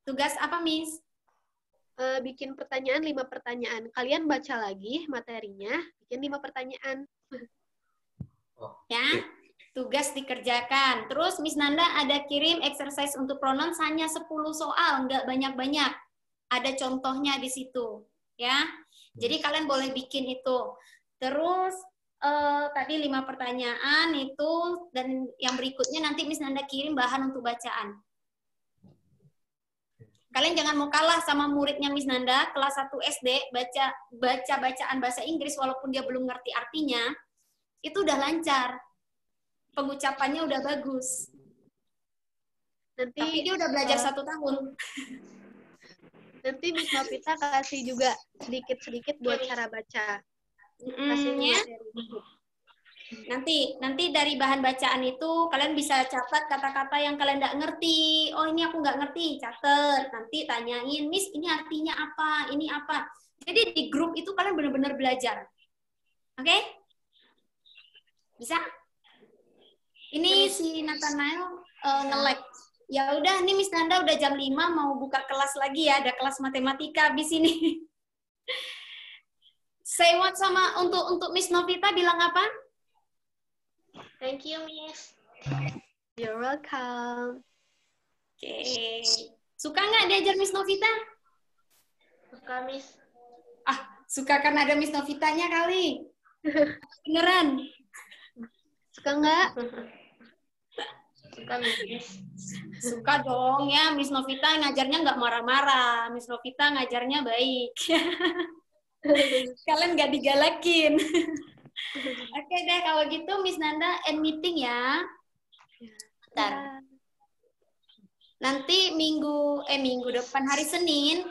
Tugas apa, Miss? Bikin pertanyaan 5 pertanyaan. Kalian baca lagi materinya, bikin 5 pertanyaan. Ya, tugas dikerjakan. Terus Miss Nanda ada kirim exercise untuk pronouns hanya 10 soal, nggak banyak-banyak. Ada contohnya di situ, ya. Jadi kalian boleh bikin itu. Terus tadi 5 pertanyaan itu, dan yang berikutnya nanti Miss Nanda kirim bahan untuk bacaan. Kalian jangan mau kalah sama muridnya Miss Nanda, kelas 1 SD, baca bacaan bahasa Inggris walaupun dia belum ngerti artinya, itu udah lancar. Pengucapannya udah bagus. Nanti Tapi dia udah belajar 1 tahun. nanti Miss Novita kasih juga sedikit-sedikit buat cara baca. Kasih Ya. materi. Nanti dari bahan bacaan itu kalian bisa catat kata-kata yang kalian nggak ngerti. Oh, ini aku nggak ngerti, catat. Nanti tanyain, Miss, ini artinya apa? Ini apa? Jadi di grup itu kalian benar-benar belajar. Oke? Bisa? Ini si Nathanael nge-lag. Ya udah, nih Miss Nanda udah jam 5 mau buka kelas lagi ya. Ada kelas matematika habis ini. Say what sama untuk Miss Novita bilang apa? Thank you, Miss. You're welcome. Oke. Suka nggak diajar Miss Novita? Suka, Miss. Suka karena ada Miss Novitanya kali. Beneran. Suka nggak? Suka, Miss. Suka dong ya, Miss Novita ngajarnya nggak marah-marah. Miss Novita ngajarnya baik. Kalian nggak digalakin. Oke deh, kalau gitu Miss Nanda end meeting ya. Bentar. Nanti minggu depan hari Senin,